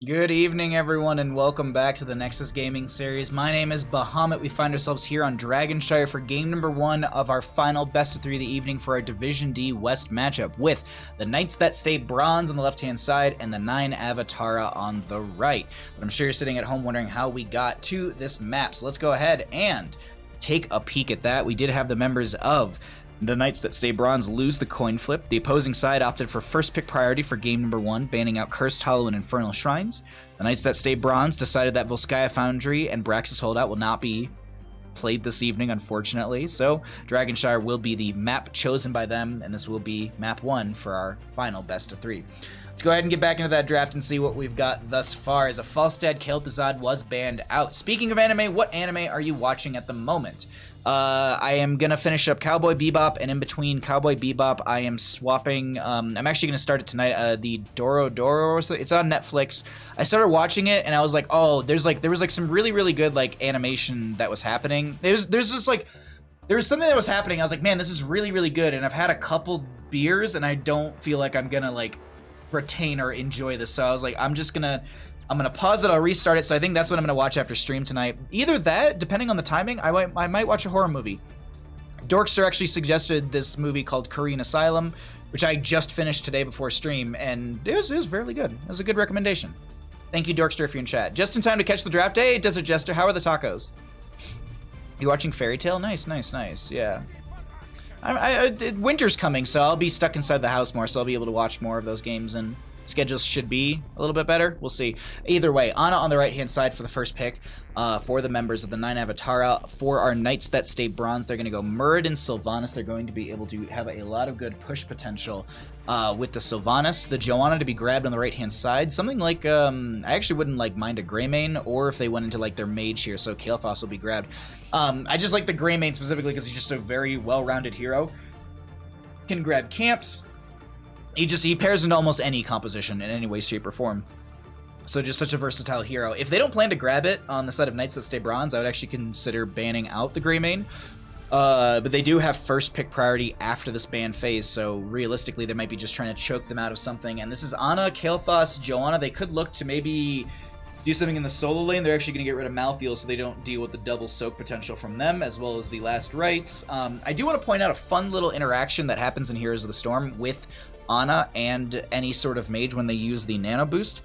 Good evening, everyone, and welcome back to the Nexus Gaming Series. My name is Bahamut. We find ourselves here on Dragonshire for game number 1 of our final best of 3 of the evening for our Division D West matchup with the Knights That Stay Bronze on the left-hand side and the 9 Avatara on the right. But I'm sure you're sitting at home wondering how we got to this map, so let's go ahead and take a peek at that. We did have the members of the Knights That Stay Bronze lose the coin flip. The opposing side opted for first pick priority for game number 1, banning out Cursed Hollow and Infernal Shrines. The Knights That Stay Bronze decided that Volskaya Foundry and Braxis Holdout will not be played this evening, unfortunately. So Dragonshire will be the map chosen by them, and this will be map 1 for our final best of 3. Let's go ahead and get back into that draft and see what we've got thus far, as a Falstad Kel'Thuzad was banned out. Speaking of anime, what anime are you watching at the moment? I am going to finish up Cowboy Bebop, and in between Cowboy Bebop, I am swapping, I'm actually going to start it tonight, the Doro or something. It's on Netflix. I started watching it, and I was like, oh, there was some really good, animation that was happening. There was something that was happening. I was like, man, this is really good, and I've had a couple beers, and I don't feel like I'm going to, retain or enjoy this. So I was like, I'm gonna pause it, I'll restart it. So I think that's what I'm gonna watch after stream tonight. Either that, depending on the timing, I might watch a horror movie. Dorkster actually suggested this movie called Korean Asylum, which I just finished today before stream, and it was very good. It was a good recommendation. Thank you, Dorkster, if you're in chat. Just in time to catch the draft. Hey, Desert Jester, how are the tacos? You watching Fairy Tail? Nice, yeah. Winter's coming, so I'll be stuck inside the house more, so I'll be able to watch more of those games, and schedules should be a little bit better. We'll see. Either way, Ana on the right-hand side for the first pick for the members of the 9 Avatara. For our Knights That Stay Bronze, they're going to go Murid and Sylvanas. They're going to be able to have a lot of good push potential with the Sylvanas. The Joanna to be grabbed on the right-hand side. Something like, I actually wouldn't mind a Greymane, or if they went into their mage here, so Kael'thas will be grabbed. I just like the Greymane specifically because he's just a very well-rounded hero. Can grab camps. He pairs into almost any composition in any way, shape, or form. So just such a versatile hero. If they don't plan to grab it on the side of Knights That Stay Bronze, I would actually consider banning out the Greymane. But they do have first pick priority after this ban phase, so realistically they might be just trying to choke them out of something. And this is Ana, Kael'thas, Joanna. They could look to maybe do something in the solo lane. They're actually going to get rid of Malthael so they don't deal with the double soak potential from them, as well as the Last Rites. I do want to point out a fun little interaction that happens in Heroes of the Storm with Ana and any sort of mage when they use the nano boost.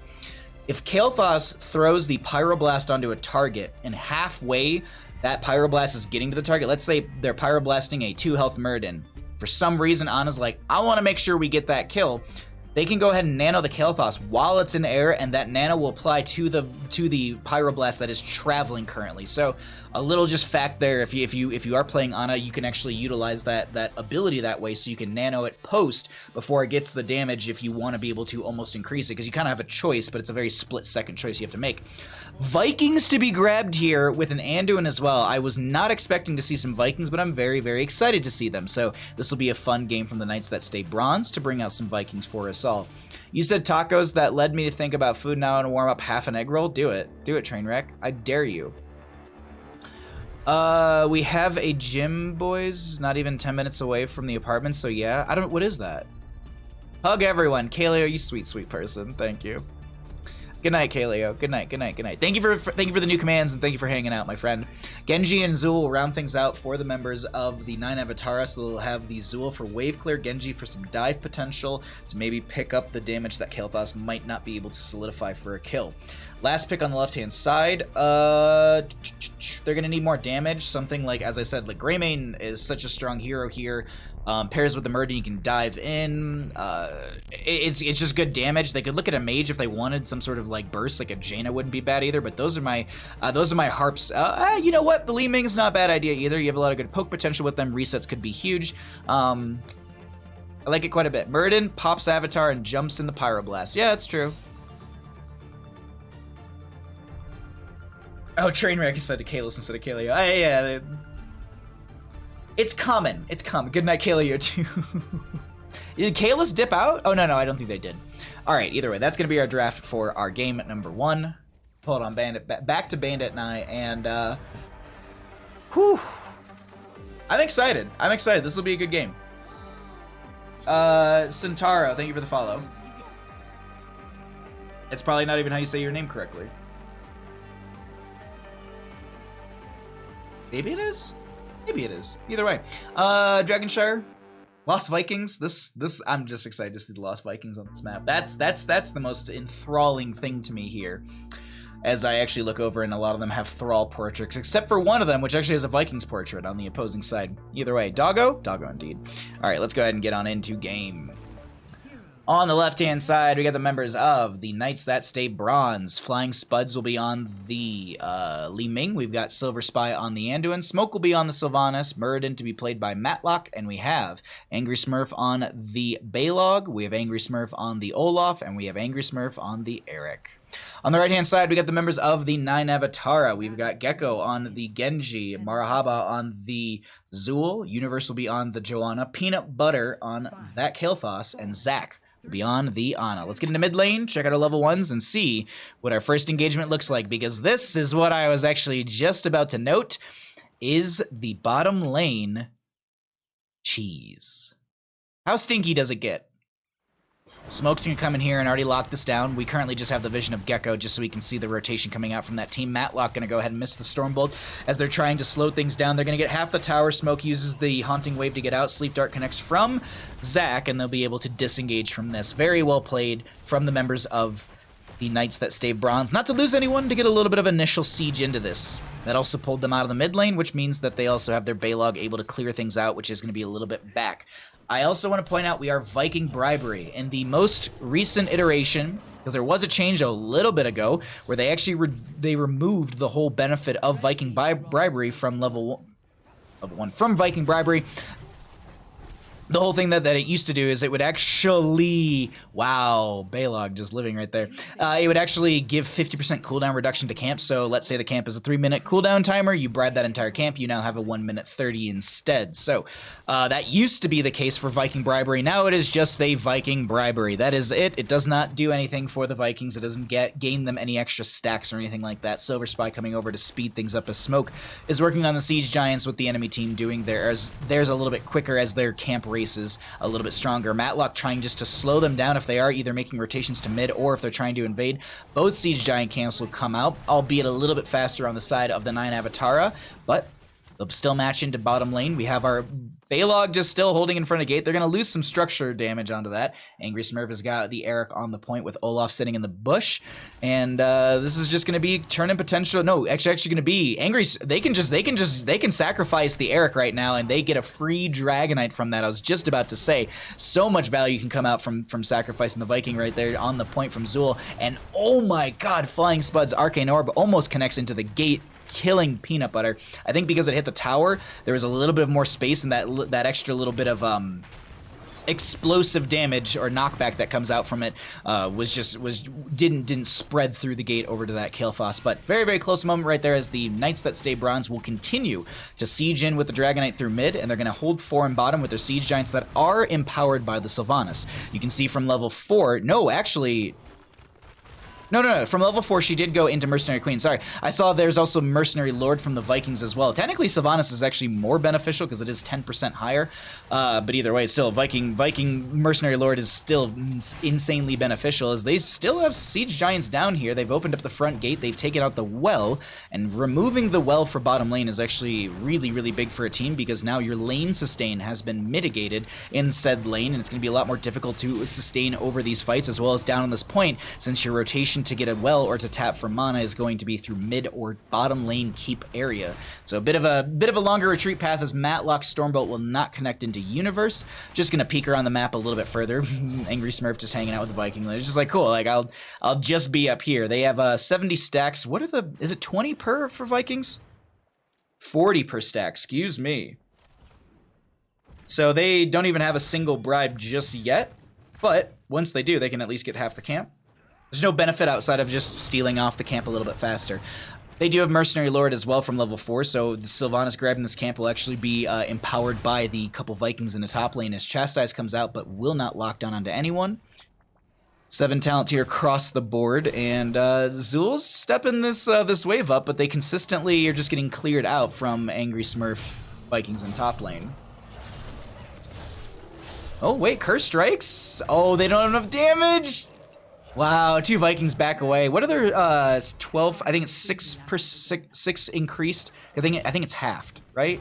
If Kael'thas throws the Pyroblast onto a target, and halfway that Pyroblast is getting to the target, let's say they're Pyroblasting a 2 health Muradin. For some reason, Ana's like, I want to make sure we get that kill. They can go ahead and nano the Kael'thas while it's in air, and that nano will apply to the Pyroblast that is traveling currently. So a little just fact there, if you are playing Ana, you can actually utilize that ability that way, so you can nano it post before it gets the damage if you want to be able to almost increase it, because you kind of have a choice, but it's a very split-second choice you have to make. Vikings to be grabbed here with an Anduin as well. I was not expecting to see some Vikings, but I'm very excited to see them. So this will be a fun game from the Knights That Stay Bronze to bring out some Vikings for us all. You said tacos, that led me to think about food now and warm up half an egg roll. Do it, Trainwreck. I dare you. We have a gym, boys, not even 10 minutes away from the apartment, so yeah. What is that? Hug everyone. Kaleo, you sweet person. Thank you. Good night, Kaleo. Good night. Thank you for the new commands, and thank you for hanging out, my friend. Genji and Zul will round things out for the members of the 9 Avatara, so they'll have the Zul for wave clear, Genji for some dive potential to maybe pick up the damage that Kael'thas might not be able to solidify for a kill. Last pick on the left-hand side, they're going to need more damage. Something like, as I said, Greymane is such a strong hero here. Pairs with the Muradin, you can dive in. It's just good damage. They could look at a mage if they wanted some sort of burst, like a Jaina wouldn't be bad either. But those are my harps. You know what? The Li Ming's not a bad idea either. You have a lot of good poke potential with them. Resets could be huge. I like it quite a bit. Muradin pops Avatar and jumps in the Pyroblast. Yeah, that's true. Oh, Trainwreck is said to Kalis instead of Kaleo. Yeah. It's common. Good night, Kaleo, too. Did Kalis dip out? Oh, no, I don't think they did. All right, either way, that's going to be our draft for our game at number 1. Hold on, Bandit. Back to Bandit and I, and, whew. I'm excited. This will be a good game. Centauro, thank you for the follow. It's probably not even how you say your name correctly. Maybe it is. Maybe it is. Either way. Dragonshire. Lost Vikings. This I'm just excited to see the Lost Vikings on this map. That's the most enthralling thing to me here. As I actually look over, and a lot of them have Thrall portraits, except for one of them, which actually has a Vikings portrait on the opposing side. Either way, Doggo? Doggo indeed. Alright, let's go ahead and get on into game. On the left-hand side, we got the members of the Knights That Stay Bronze. Flying Spuds will be on the Li Ming. We've got Silver Spy on the Anduin. Smoke will be on the Sylvanas. Muradin to be played by Matlock. And we have Angry Smurf on the Balog. We have Angry Smurf on the Olaf. And we have Angry Smurf on the Eric. On the right-hand side, we got the members of the 9 Avatara. We've got Gecko on the Genji, Marahaba on the Zool, Universe will be on the Joanna, Peanut Butter on that Kael'thas, and Zac will be on the Ana. Let's get into mid lane, check out our level 1s, and see what our first engagement looks like, because this is what I was actually just about to note, is the bottom lane cheese. How stinky does it get? Smoke's gonna come in here and already lock this down. We currently just have the vision of Gecko just so we can see the rotation coming out from that team. Matlock gonna go ahead and miss the Stormbolt as they're trying to slow things down. They're gonna get half the tower. Smoke uses the Haunting Wave to get out. Sleep Dart connects from Zac, and they'll be able to disengage from this. Very well played from the members of the Knights That Stay Bronze. Not to lose anyone, to get a little bit of initial siege into this. That also pulled them out of the mid lane, which means that they also have their Balog able to clear things out, which is going to be a little bit back. I also want to point out we are Viking Bribery. In the most recent iteration, because there was a change a little bit ago, where they actually they removed the whole benefit of Viking Bribery from level 1 from Viking Bribery. The whole thing that it used to do is it would actually, wow, Balog just living right there. It would actually give 50% cooldown reduction to camp. So let's say the camp is a 3-minute cooldown timer. You bribe that entire camp. You now have a 1-minute 30 instead. So that used to be the case for Viking Bribery. Now it is just a Viking Bribery. That is it. It does not do anything for the Vikings. It doesn't gain them any extra stacks or anything like that. Silver Spy coming over to speed things up as Smoke is working on the Siege Giants with the enemy team doing theirs a little bit quicker as their camp races a little bit stronger. Matlock trying just to slow them down if they are either making rotations to mid or if they're trying to invade. Both Siege Giant camps will come out, albeit a little bit faster on the side of the 9 Avatara, but they'll still match into bottom lane. We have our Balog just still holding in front of gate. They're going to lose some structure damage onto that. Angry Smurf has got the Eric on the point with Olaf sitting in the bush. And this is just going to be turn-in potential. No, actually going to be Angry. They can sacrifice the Eric right now and they get a free Dragonite from that. I was just about to say, so much value can come out from sacrificing the Viking right there on the point from Zool. And oh my god, Flying Spud's Arcane Orb almost connects into the gate, killing Peanut Butter. I think because it hit the tower, there was a little bit of more space, and that extra little bit of explosive damage or knockback that comes out from it didn't spread through the gate over to that Kael'thas. But very, very close moment right there as the Knights That Stay Bronze will continue to siege in with the Dragonite through mid, and they're going to hold 4 in bottom with their Siege Giants that are empowered by the Sylvanas. You can see from level 4, no, actually... No. From level 4, she did go into Mercenary Queen. Sorry. I saw there's also Mercenary Lord from the Vikings as well. Technically, Sylvanas is actually more beneficial because it is 10% higher. But either way, still, Viking Mercenary Lord is still insanely beneficial as they still have Siege Giants down here. They've opened up the front gate. They've taken out the well. And removing the well for bottom lane is actually really, really big for a team because now your lane sustain has been mitigated in said lane. And it's going to be a lot more difficult to sustain over these fights as well as down on this point since your rotation to get a well or to tap for mana is going to be through mid or bottom lane keep area. So a bit of a longer retreat path as Matlock's Stormbolt will not connect into Universe. Just gonna peek around the map a little bit further. Angry Smurf just hanging out with the Viking. It's just like cool. Like I'll just be up here. They have 70 stacks. What are is it 20 per for Vikings? 40 per stack. Excuse me. So they don't even have a single bribe just yet. But once they do, they can at least get half the camp. There's no benefit outside of just stealing off the camp a little bit faster. They do have Mercenary Lord as well from level 4, so the Sylvanas grabbing this camp will actually be empowered by the couple Vikings in the top lane as Chastise comes out, but will not lock down onto anyone. 7 talent tier across the board, and Zool's stepping this wave up, but they consistently are just getting cleared out from Angry Smurf Vikings in top lane. Oh wait, Curse Strikes? Oh, they don't have enough damage! Wow, 2 Vikings back away. What are their 12? I think it's 6 increased. I think it's halved, right?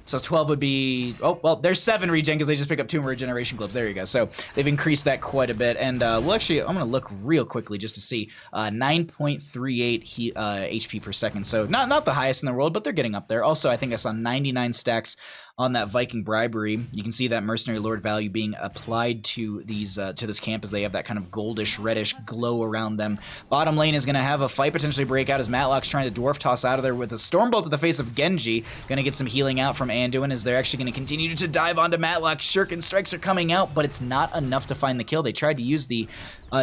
So 12 would be, oh, well, there's 7 regen because they just pick up 2 regeneration globes. There you go. So they've increased that quite a bit. And we'll actually, I'm going to look real quickly just to see 9.38 HP per second. So not the highest in the world, but they're getting up there. Also, I think I saw 99 stacks on that Viking bribery. You can see that mercenary lord value being applied to these to this camp as they have that kind of goldish, reddish glow around them. Bottom lane is going to have a fight potentially break out as Matlock's trying to dwarf toss out of there with a Stormbolt to the face of Genji. Going to get some healing out from Anduin as they're actually going to continue to dive onto Matlock. Shuriken strikes are coming out, but it's not enough to find the kill. They tried to use the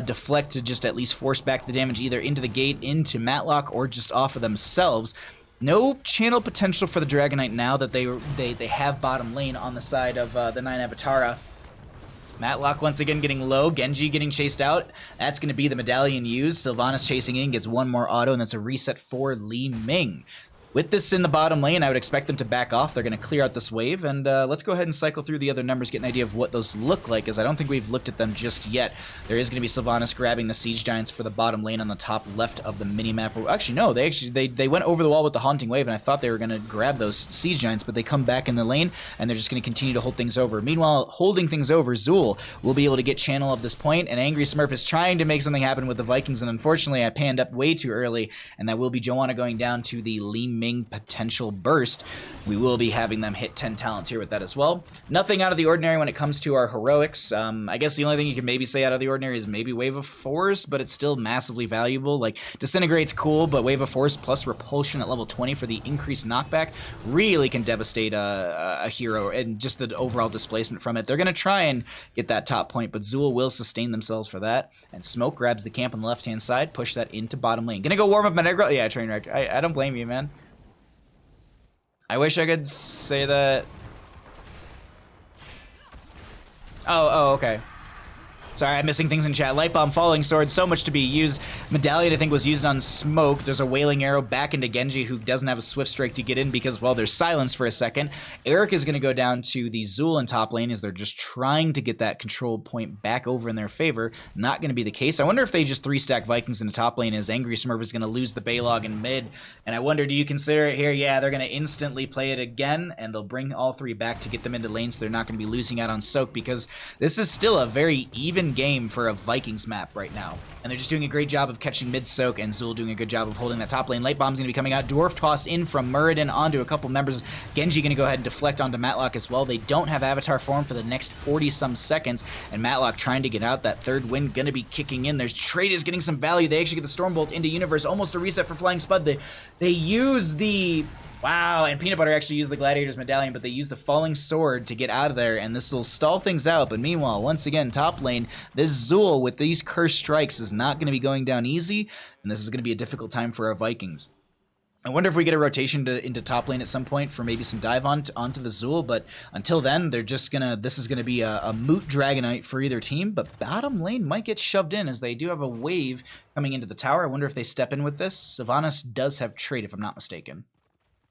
deflect to just at least force back the damage either into the gate, into Matlock, or just off of themselves. No channel potential for the Dragon Knight now that they have bottom lane on the side of the 9 Avatara. Matlock once again getting low, Genji getting chased out. That's going to be the medallion used. Sylvanas chasing in, gets 1 more auto, and that's a reset for Li Ming. With this in the bottom lane, I would expect them to back off. They're going to clear out this wave, and let's go ahead and cycle through the other numbers, get an idea of what those look like, as I don't think we've looked at them just yet. There is going to be Sylvanas grabbing the Siege Giants for the bottom lane on the top left of the minimap. Actually, no, they went over the wall with the Haunting Wave, and I thought they were going to grab those Siege Giants, but they come back in the lane, and they're just going to continue to hold things over. Meanwhile, holding things over, Zul will be able to get channel of this point, and Angry Smurf is trying to make something happen with the Vikings, and unfortunately, I panned up way too early, and that will be Joanna going down to the Li Ming potential burst. We will be having them hit 10 talents here with that as well. Nothing out of the ordinary when it comes to our heroics. I guess the only thing you can maybe say out of the ordinary is maybe Wave of Force, but it's still massively valuable. Like, Disintegrate's cool, but Wave of Force plus Repulsion at level 20 for the increased knockback really can devastate a hero and just the overall displacement from it. They're going to try and get that top point, but Zul will sustain themselves for that. And Smoke grabs the camp on the left-hand side, push that into bottom lane. Gonna go warm up my Negro. Yeah, Trainwreck. I don't blame you, man. I wish I could say that. Oh, okay. Sorry, I'm missing things in chat. Light Bomb, Falling Sword, so much to be used. Medallion, I think, was used on Smoke. There's a Wailing Arrow back into Genji, who doesn't have a Swift Strike to get in because, well, there's silence for a second. Eric is going to go down to the Zul in top lane as they're just trying to get that control point back over in their favor. Not going to be the case. I wonder if they just 3-stack Vikings in the top lane as Angry Smurf is going to lose the Baylog in mid. And I wonder, do you consider it here? Yeah, they're going to instantly play it again, and they'll bring all 3 back to get them into lane, so they're not going to be losing out on Soak, because this is still a very even game for a Vikings map right now. And they're just doing a great job of catching mid-soak, and Zul doing a good job of holding that top lane. Light Bomb's going to be coming out. Dwarf Toss in from Muradin onto a couple members. Genji going to go ahead and deflect onto Matlock as well. They don't have Avatar form for the next 40-some seconds, and Matlock trying to get out. That third wind going to be kicking in. There's Trade is getting some value. They actually get the Stormbolt into Universe. Almost a reset for Flying Spud. They use the... Wow, and Peanut Butter actually used the Gladiator's Medallion, but they used the Falling Sword to get out of there, and this will stall things out. But meanwhile, once again, top lane, this Zul with these Cursed Strikes is not going to be going down easy, and this is going to be a difficult time for our Vikings. I wonder if we get a rotation into top lane at some point for maybe some dive onto the Zul, but until then, they're just gonna. This is gonna be a moot Dragonite for either team, but bottom lane might get shoved in as they do have a wave coming into the tower. I wonder if they step in with this. Sylvanas does have trade, if I'm not mistaken.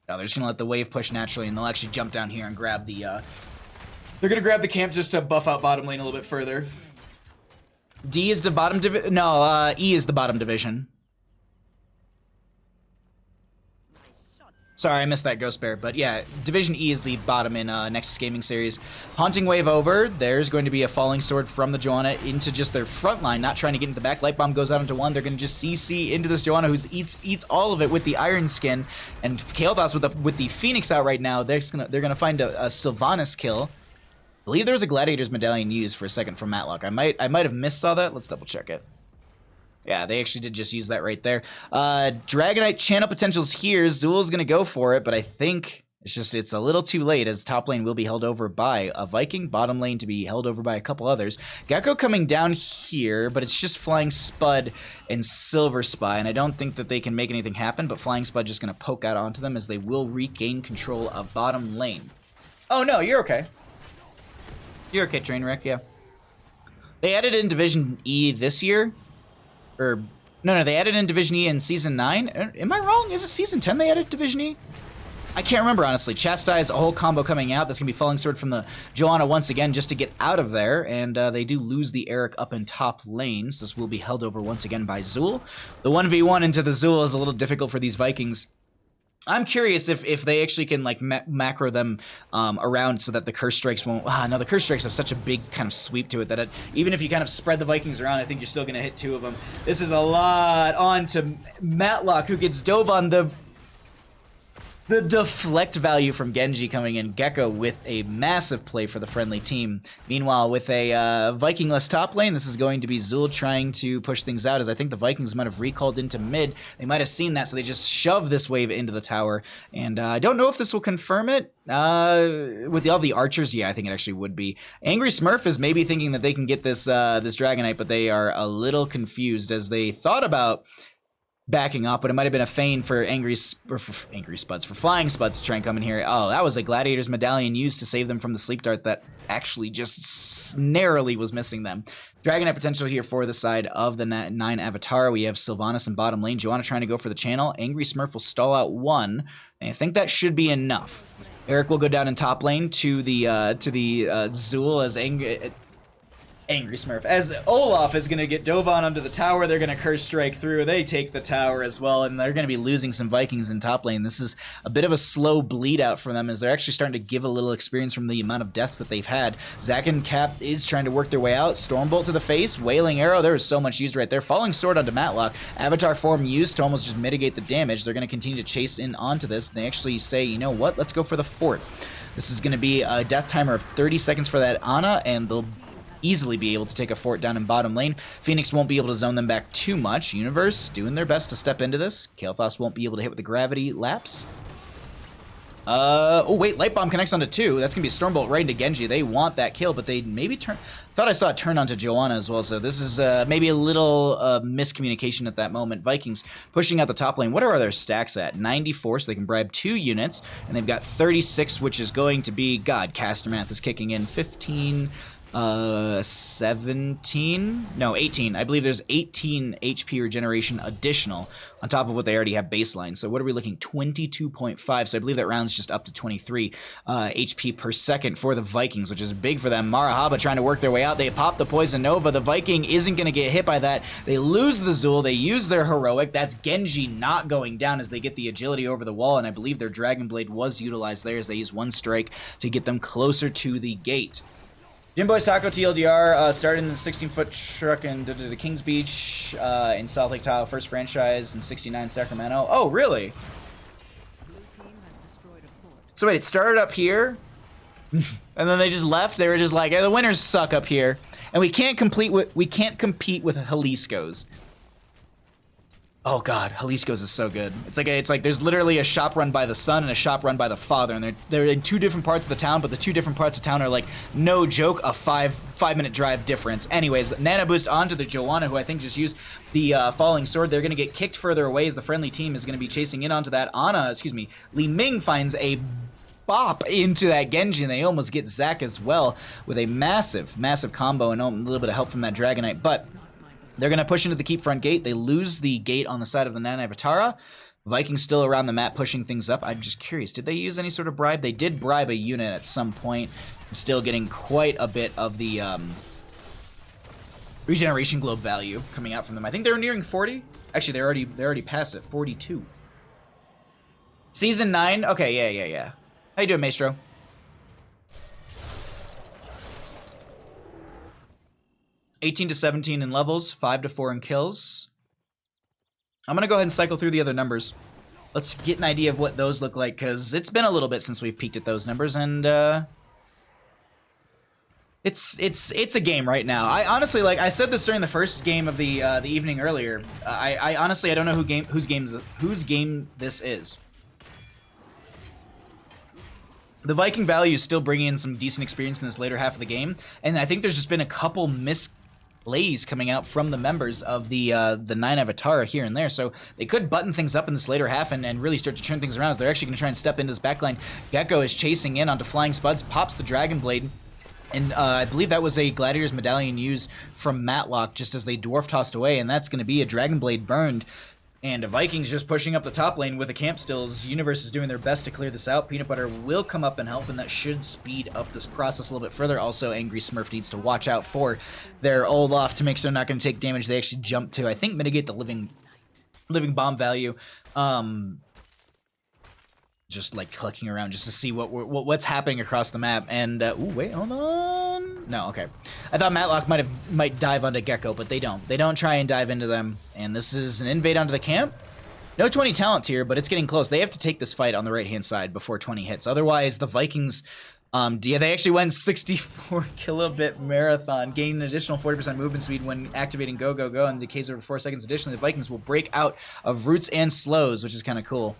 No, they're just gonna let the wave push naturally, and they'll actually jump down here and grab the. They're gonna grab the camp just to buff out bottom lane a little bit further. D is the bottom division. No, E is the bottom division. Sorry, I missed that Ghost Bear, but yeah, Division E is the bottom in Nexus Gaming Series. Haunting Wave over, there's going to be a Falling Sword from the Joanna into just their front line, not trying to get into the back. Light Bomb goes out into one, they're going to just CC into this Joanna who eats all of it with the Iron Skin, and Kael'thas with the Phoenix out right now, they're gonna find a Sylvanas kill. I believe there was a Gladiator's Medallion used for a second from Matlock. I might have missaw that, let's double check it. Yeah, they actually did just use that right there. Dragonite channel potentials here. Zul's going to go for it, but I think it's a little too late as top lane will be held over by a Viking, bottom lane to be held over by a couple others. Gecko coming down here, but it's just Flying Spud and Silver Spy, and I don't think that they can make anything happen, but Flying Spud just going to poke out onto them as they will regain control of bottom lane. Oh, no, you're okay. You're okay, Trainwreck, yeah. They added in Division E this year. Or, no, they added in Division E in Season 9. Am I wrong? Is it Season 10 they added Division E? I can't remember, honestly. Chastise, a whole combo coming out. That's going to be Falling Sword from the Joanna once again just to get out of there. And they do lose the Eric up in top lanes. This will be held over once again by Zool. The 1v1 into the Zool is a little difficult for these Vikings. I'm curious if they actually can like macro them around so that the curse strikes won't. No, the curse strikes have such a big kind of sweep to it that even if you kind of spread the Vikings around, I think you're still going to hit 2 of them. This is a lot on to Matlock, who gets dove on the deflect value from Genji coming in. Gecko with a massive play for the friendly team. Meanwhile, with a Viking-less top lane, this is going to be Zul trying to push things out, as I think the Vikings might have recalled into mid. They might have seen that, so they just shove this wave into the tower. And I don't know if this will confirm it. With all the archers, yeah, I think it actually would be. Angry Smurf is maybe thinking that they can get this this Dragonite, but they are a little confused as they thought about backing up, but it might have been a feign for for Flying Spuds to try and come in here. Oh, that was a Gladiator's Medallion used to save them from the Sleep Dart that actually just narrowly was missing them. Dragonite potential here for the side of the 9 Avatara. We have Sylvanas in bottom lane. Joanna trying to go for the channel. Angry Smurf will stall out 1, and I think that should be enough. Eric will go down in top lane to the Zool as Angry Smurf. As Olaf is going to get dove on onto the tower, they're going to curse strike through. They take the tower as well, and they're going to be losing some Vikings in top lane. This is a bit of a slow bleed out for them as they're actually starting to give a little experience from the amount of deaths that they've had. Zack and Cap is trying to work their way out. Stormbolt to the face, Wailing Arrow. There was so much used right there. Falling Sword onto Matlock. Avatar form used to almost just mitigate the damage. They're going to continue to chase in onto this. They actually say, you know what, let's go for the fort. This is going to be a death timer of 30 seconds for that Ana, and they'll easily be able to take a fort down in bottom lane. Phoenix won't be able to zone them back too much. Universe doing their best to step into this. Kael'thas won't be able to hit with the gravity lapse. Oh wait, Light Bomb connects onto 2. That's gonna be a Stormbolt right into Genji. They want that kill, but they maybe turn. Thought I saw it turn onto Joanna as well, so this is maybe a little miscommunication at that moment. Vikings pushing out the top lane. What are their stacks at? 94, so they can bribe 2 units, and they've got 36, which is going to be, God, caster math is kicking in, 15, 17, no, 18. I believe there's 18 HP regeneration additional on top of what they already have baseline. So what are we looking? 22.5. So I believe that rounds just up to 23 HP per second for the Vikings, which is big for them. Marahaba trying to work their way out. They pop the Poison Nova. The Viking isn't going to get hit by that. They lose the Zul. They use their heroic. That's Genji not going down as they get the agility over the wall, and I believe their Dragon Blade was utilized there as they use 1 strike to get them closer to the gate. Jimboy's Taco TLDR started in the 16-foot truck in the Kings Beach in South Lake Tahoe, first franchise in '69 Sacramento. Oh, really? So wait, it started up here, and then they just left. They were just like, hey, the winners suck up here, and we can't compete with Jalisco's. Oh God, Jalisco's is so good. It's like there's literally a shop run by the son and a shop run by the father, and they're in 2 different parts of the town, but the 2 different parts of town are like, no joke, a 5-minute drive difference. Anyways, Nana boost onto the Joanna, who I think just used the Falling Sword. They're gonna get kicked further away as the friendly team is gonna be chasing in onto that. Li Ming finds a bop into that Genji, and they almost get Zack as well with a massive combo and a little bit of help from that Dragonite, but they're going to push into the keep front gate. They lose the gate on the side of the 9 Avatara. Vikings still around the map pushing things up. I'm just curious, did they use any sort of bribe? They did bribe a unit at some point. Still getting quite a bit of the regeneration globe value coming out from them. I think they were nearing 40. Actually, they're already past it. 42. Season 9. Okay, yeah. How you doing, Maestro? $18 to $17 in levels, $5 to $4 in kills. I'm gonna go ahead and cycle through the other numbers. Let's get an idea of what those look like, because it's been a little bit since we've peeked at those numbers, and it's a game right now. I honestly, like I said this during the first game of the evening earlier. I honestly don't know whose game this is. The Viking value is still bringing in some decent experience in this later half of the game, and I think there's just been a couple misplays coming out from the members of the 9 Avatara here and there, so they could button things up in this later half and really start to turn things around as they're actually going to try and step into this backline. Gecko is chasing in onto Flying Spuds, pops the Dragon Blade, and I believe that was a Gladiator's Medallion used from Matlock just as they dwarf tossed away, and that's going to be a Dragon Blade burned. And the Vikings just pushing up the top lane with the camp stills. Universe is doing their best to clear this out. Peanut Butter will come up and help, and that should speed up this process a little bit further. Also, Angry Smurf needs to watch out for their Olaf to make sure they're not going to take damage. They actually jump to, I think, mitigate the living bomb value. Just like clicking around just to see what's happening across the map. And ooh, wait, hold on. No, okay. I thought Matlock might dive onto Gecko, but they don't. They don't try and dive into them. And this is an invade onto the camp. No 20 talent here, but it's getting close. They have to take this fight on the right-hand side before 20 hits. Otherwise, the Vikings, yeah, they actually went 64 kilobit marathon, gaining an additional 40% movement speed when activating Go, Go, Go, and decays over 4 seconds. Additionally, the Vikings will break out of roots and slows, which is kind of cool.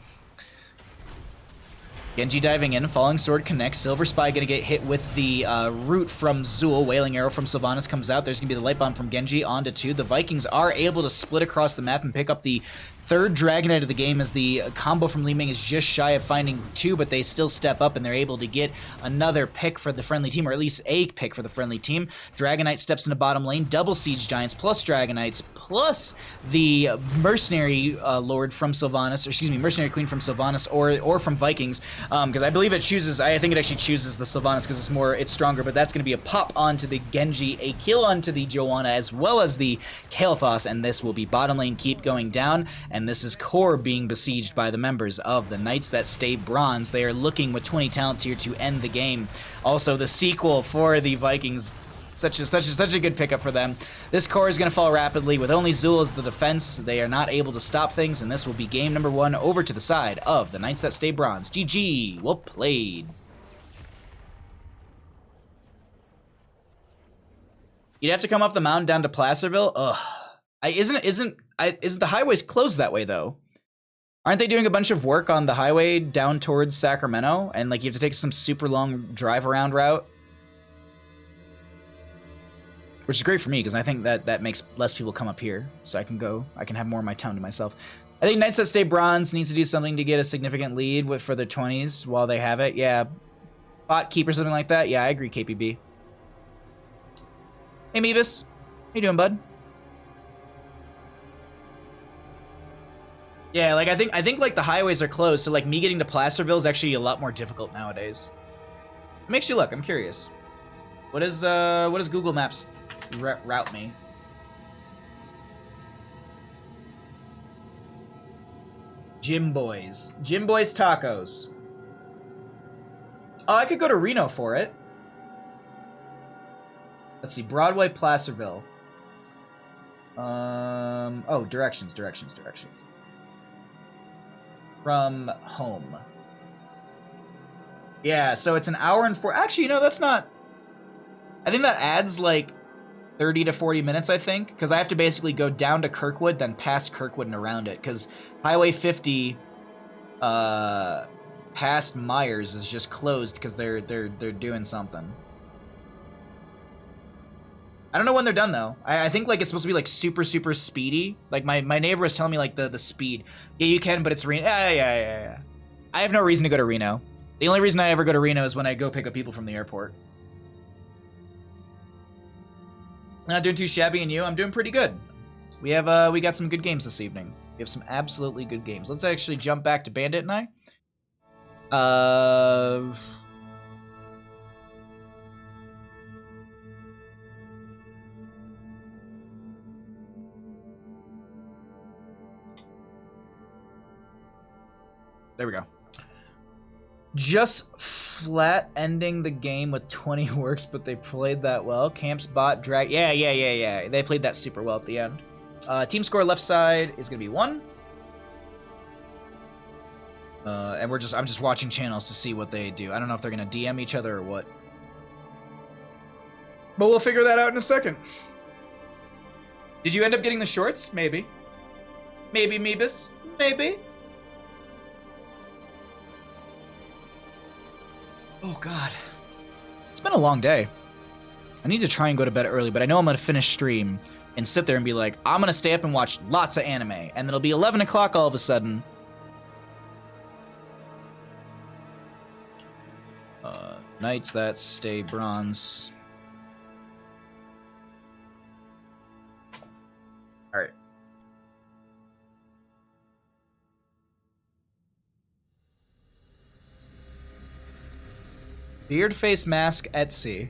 Genji diving in, Falling Sword connects, Silver Spy gonna get hit with the root from Zul, Wailing Arrow from Sylvanas comes out, there's gonna be the Light Bomb from Genji onto 2. The Vikings are able to split across the map and pick up the third Dragonite of the game as the combo from Li Ming is just shy of finding 2, but they still step up and they're able to get another pick for the friendly team, or at least a pick for the friendly team. Dragonite steps into bottom lane, double Siege Giants plus Dragonites plus the Mercenary Lord from Sylvanas, or excuse me, Mercenary Queen from Sylvanas or from Vikings, because I believe it chooses, I think it actually chooses the Sylvanas because it's stronger, but that's going to be a pop onto the Genji, a kill onto the Joanna, as well as the Kael'thas, and this will be bottom lane keep going down. And this is core being besieged by the members of the Knights That Stay Bronze. They are looking with 20 talents here to end the game. Also, the sequel for the Vikings, such a good pickup for them. This core is going to fall rapidly with only Zul as the defense. They are not able to stop things, and this will be game number 1 over to the side of the Knights That Stay Bronze. GG, well played. You'd have to come off the mountain down to Placerville. Ugh. Isn't the highways closed that way though? Aren't they doing a bunch of work on the highway down towards Sacramento, and like you have to take some super long drive around route? Which is great for me because I think that makes less people come up here, so I can have more of my town to myself. I think Knights That Stay Bronze needs to do something to get a significant lead for their 20s while they have it. Yeah, bot keep or something like that. Yeah, I agree, KPB. Hey Meebus, how you doing, bud? Yeah, like I think like the highways are closed, so like me getting to Placerville is actually a lot more difficult nowadays. It makes you look. I'm curious. What does Google Maps route me? Jim Boys Tacos. Oh, I could go to Reno for it. Let's see, Broadway, Placerville. Oh, directions. From home. Yeah, so it's an hour and 4. Actually, you know, that's not. I think that adds like 30 to 40 minutes, I think, because I have to basically go down to Kirkwood, then past Kirkwood and around it, because Highway 50 past Myers is just closed because they're doing something. I don't know when they're done though. I think like it's supposed to be like super speedy. Like my neighbor was telling me like the speed. Yeah, you can, but it's Reno. Yeah. I have no reason to go to Reno. The only reason I ever go to Reno is when I go pick up people from the airport. Not doing too shabby, and you? I'm doing pretty good. We got some good games this evening. We have some absolutely good games. Let's actually jump back to Bandit and I. There we go. Just flat ending the game with 20 works, but they played that well. Camps bot drag. Yeah. They played that super well at the end. Team score left side is gonna be 1. And I'm just watching channels to see what they do. I don't know if they're gonna DM each other or what. But we'll figure that out in a second. Did you end up getting the shorts? Maybe. Maybe, Meebus. Maybe. Oh, God. It's been a long day. I need to try and go to bed early, but I know I'm going to finish stream and sit there and be like, I'm going to stay up and watch lots of anime. And then it'll be 11 o'clock all of a sudden. Knights That Stay Bronze. Alright. Beard face mask Etsy.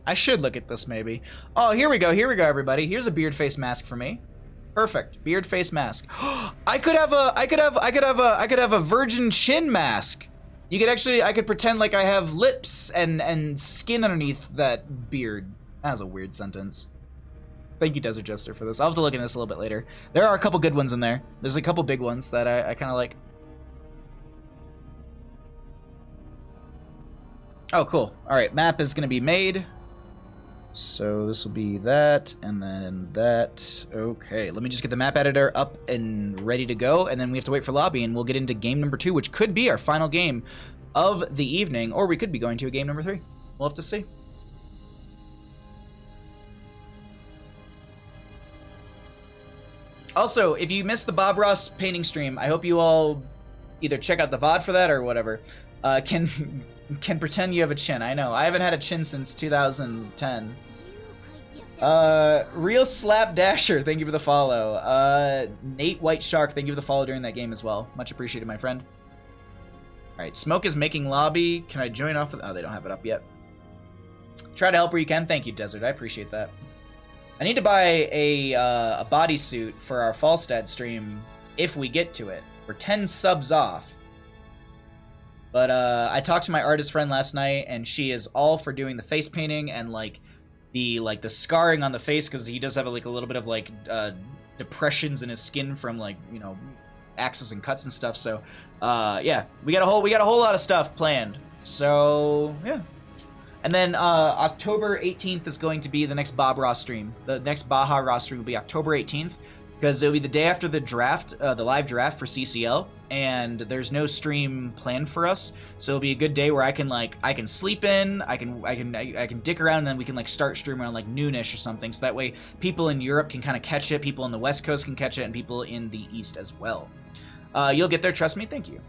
I should look at this maybe. Oh, here we go, everybody. Here's a beard face mask for me. Perfect. Beard face mask. I could have a virgin chin mask. You could actually, I could pretend like I have lips and skin underneath that beard. That was a weird sentence. Thank you, Desert Jester, for this. I'll have to look at this a little bit later. There are a couple good ones in there. There's a couple big ones that I kind of like. Oh, cool. All right, map is going to be made. So this will be that, and then that. Okay, let me just get the map editor up and ready to go, and then we have to wait for lobby, and we'll get into game number 2, which could be our final game of the evening, or we could be going to a game number 3. We'll have to see. Also, if you missed the Bob Ross painting stream, I hope you all either check out the VOD for that or whatever. Can pretend you have a chin. I know. I haven't had a chin since 2010. Real Slap Dasher, thank you for the follow. Nate White Shark, thank you for the follow during that game as well. Much appreciated, my friend. Alright, Smoke is making lobby. Can I join off with... Oh, they don't have it up yet. Try to help where you can. Thank you, Desert. I appreciate that. I need to buy a bodysuit for our Falstad stream if we get to it. We're 10 subs off. But I talked to my artist friend last night, and she is all for doing the face painting and like the scarring on the face, because he does have like a little bit of like depressions in his skin from like, you know, axes and cuts and stuff. So yeah, we got a whole lot of stuff planned. So yeah. And then October 18th is going to be the next Bob Ross stream. The next Baja Ross stream will be October 18th, because it'll be the day after the draft, the live draft for CCL, and there's no stream planned for us. So it'll be a good day where I can sleep in, I can dick around, and then we can like start stream around like noonish or something. So that way people in Europe can kind of catch it, people in the West Coast can catch it, and people in the East as well. You'll get there, trust me. Thank you.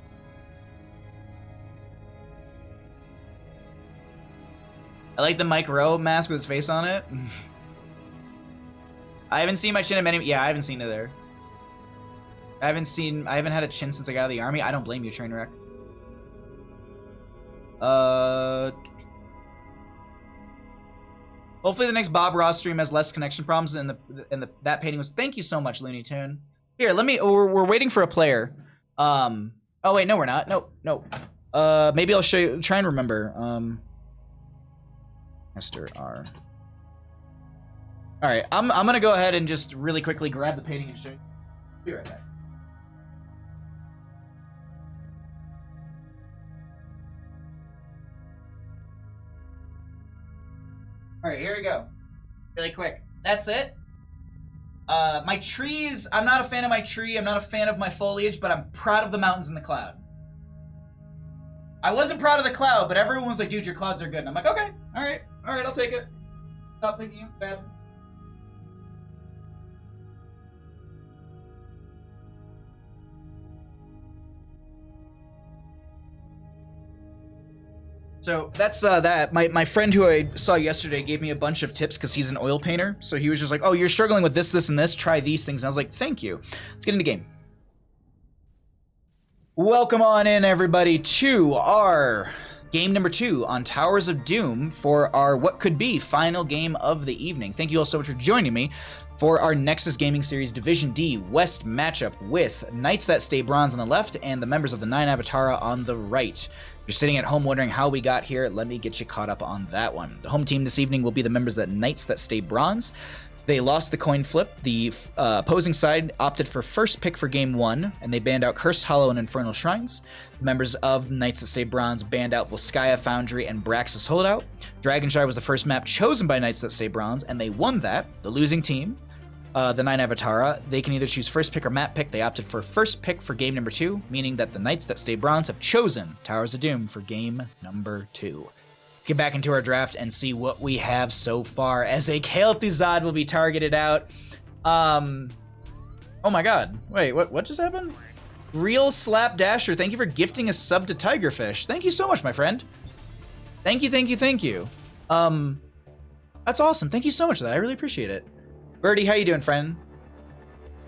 I like the Mike Rowe mask with his face on it. I haven't seen my chin in many... Yeah, I haven't seen it there. I haven't had a chin since I got out of the army. I don't blame you, Trainwreck. Hopefully the next Bob Ross stream has less connection problems, and that painting was... Thank you so much, Looney Tune. Here, let me... Oh, we're waiting for a player. Oh, wait, no, we're not. No. Maybe I'll show you... Try and remember. Mr. R. Alright, I'm gonna go ahead and just really quickly grab the painting and show you. Be right back. Alright, here we go. Really quick. That's it. My trees, I'm not a fan of my tree, I'm not a fan of my foliage, but I'm proud of the mountains and the cloud. I wasn't proud of the cloud, but everyone was like, dude, your clouds are good. And I'm like, okay, alright, I'll take it. Stop thinking it's bad. So that's that. My friend who I saw yesterday gave me a bunch of tips because he's an oil painter. So he was just like, oh, you're struggling with this, this, and this. Try these things. And I was like, thank you. Let's get into game. Welcome on in, everybody, to our game number 2 on Towers of Doom for our what could be final game of the evening. Thank you all so much for joining me for our Nexus Gaming Series Division D West matchup with Knights That Stay Bronze on the left and the members of the 9 Avatara on the right. If you're sitting at home wondering how we got here, let me get you caught up on that one. The home team this evening will be the members of the Knights That Stay Bronze. They lost the coin flip. The opposing side opted for first pick for game 1, and they banned out Cursed Hollow and Infernal Shrines. The members of Knights That Stay Bronze banned out Volskaya Foundry and Braxis Holdout. Dragonshire was the first map chosen by Knights That Stay Bronze, and they won that. The losing team, the 9 Avatara, they can either choose first pick or map pick. They opted for first pick for game number 2, meaning that the Knights That Stay Bronze have chosen Towers of Doom for game number 2. Let's get back into our draft and see what we have so far, as a Kael'thuzad will be targeted out. Oh my god. Wait, what just happened? Real Slap Dasher, thank you for gifting a sub to Tigerfish. Thank you so much, my friend. Thank you. That's awesome. Thank you so much for that. I really appreciate it. Birdie, how you doing, friend?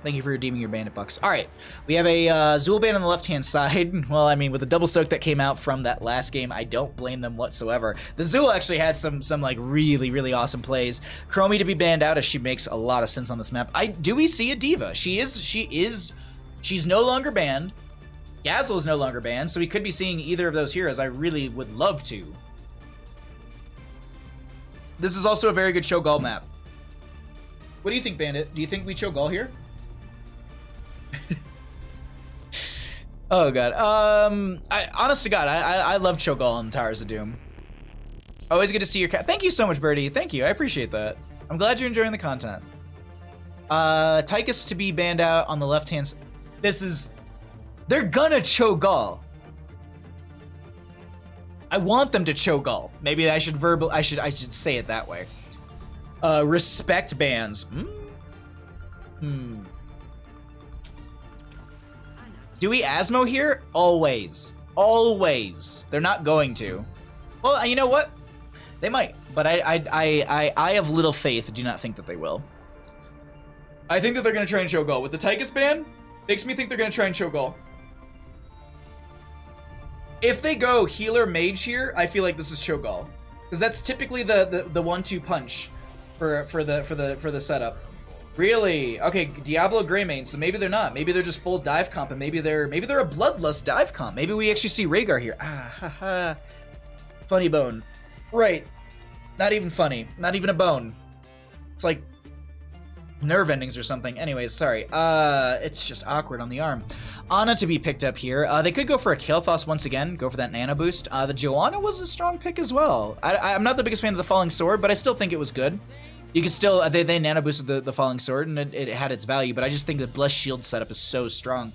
Thank you for redeeming your bandit bucks. All right, we have a Zool band on the left-hand side. Well, I mean, with the double soak that came out from that last game, I don't blame them whatsoever. The Zool actually had some like really, really awesome plays. Chromie to be banned out, as she makes a lot of sense on this map. Do we see a diva? She's no longer banned. Gazel is no longer banned, so we could be seeing either of those heroes. I really would love to. This is also a very good Cho'Gall map. What do you think, Bandit? Do you think we Cho'Gall here? Oh god. Honest to God, I love Cho'Gall on Towers of Doom. Always good to see your cat. Thank you so much, Birdie. Thank you. I appreciate that. I'm glad you're enjoying the content. Tychus to be banned out on the left hand. They're gonna Cho'Gall. I want them to Cho'Gall. Maybe I should I should say it that way. Respect bans. Do we Asmo here? Always. Always. They're not going to. Well, you know what? They might, but I have little faith. Do not think that they will. I think that they're gonna try and Cho'Gall. With the Tychus ban, makes me think they're gonna try and Cho'Gall. If they go healer mage here, I feel like this is Cho'Gall, because that's typically the 1-2 punch for the setup. Really? Okay, Diablo Greymane. So maybe they're not. Maybe they're just full dive comp, and maybe they're a Bloodlust dive comp. Maybe we actually see Rhaegar here. Ah, haha. Funny bone. Right. Not even funny. Not even a bone. It's like nerve endings or something. Anyways, sorry. It's just awkward on the arm. Ana to be picked up here. They could go for a Kael'thas once again, go for that Nana boost. The Joanna was a strong pick as well. I'm not the biggest fan of the Falling Sword, but I still think it was good. You can still, they Nana boosted the Falling Sword, and it had its value, but I just think the Blessed Shield setup is so strong.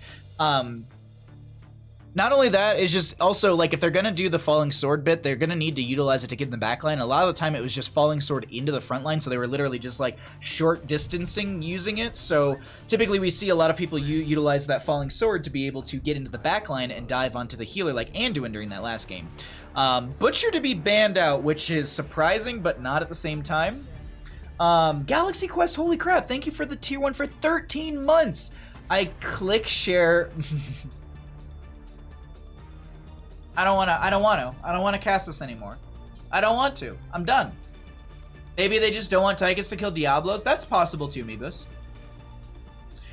Not only that, it's just also, like, if they're going to do the Falling Sword bit, they're going to need to utilize it to get in the back line. A lot of the time, it was just Falling Sword into the front line, so they were literally just, like, short distancing using it. So, typically, we see a lot of people utilize that Falling Sword to be able to get into the back line and dive onto the healer, like Anduin during that last game. Butcher to be banned out, which is surprising, but not at the same time. Galaxy Quest, holy crap, thank you for the tier 1 for 13 months. I click share... I don't want to cast this anymore. I don't want to. I'm done. Maybe they just don't want Tychus to kill Diablos. That's possible too, Meebus.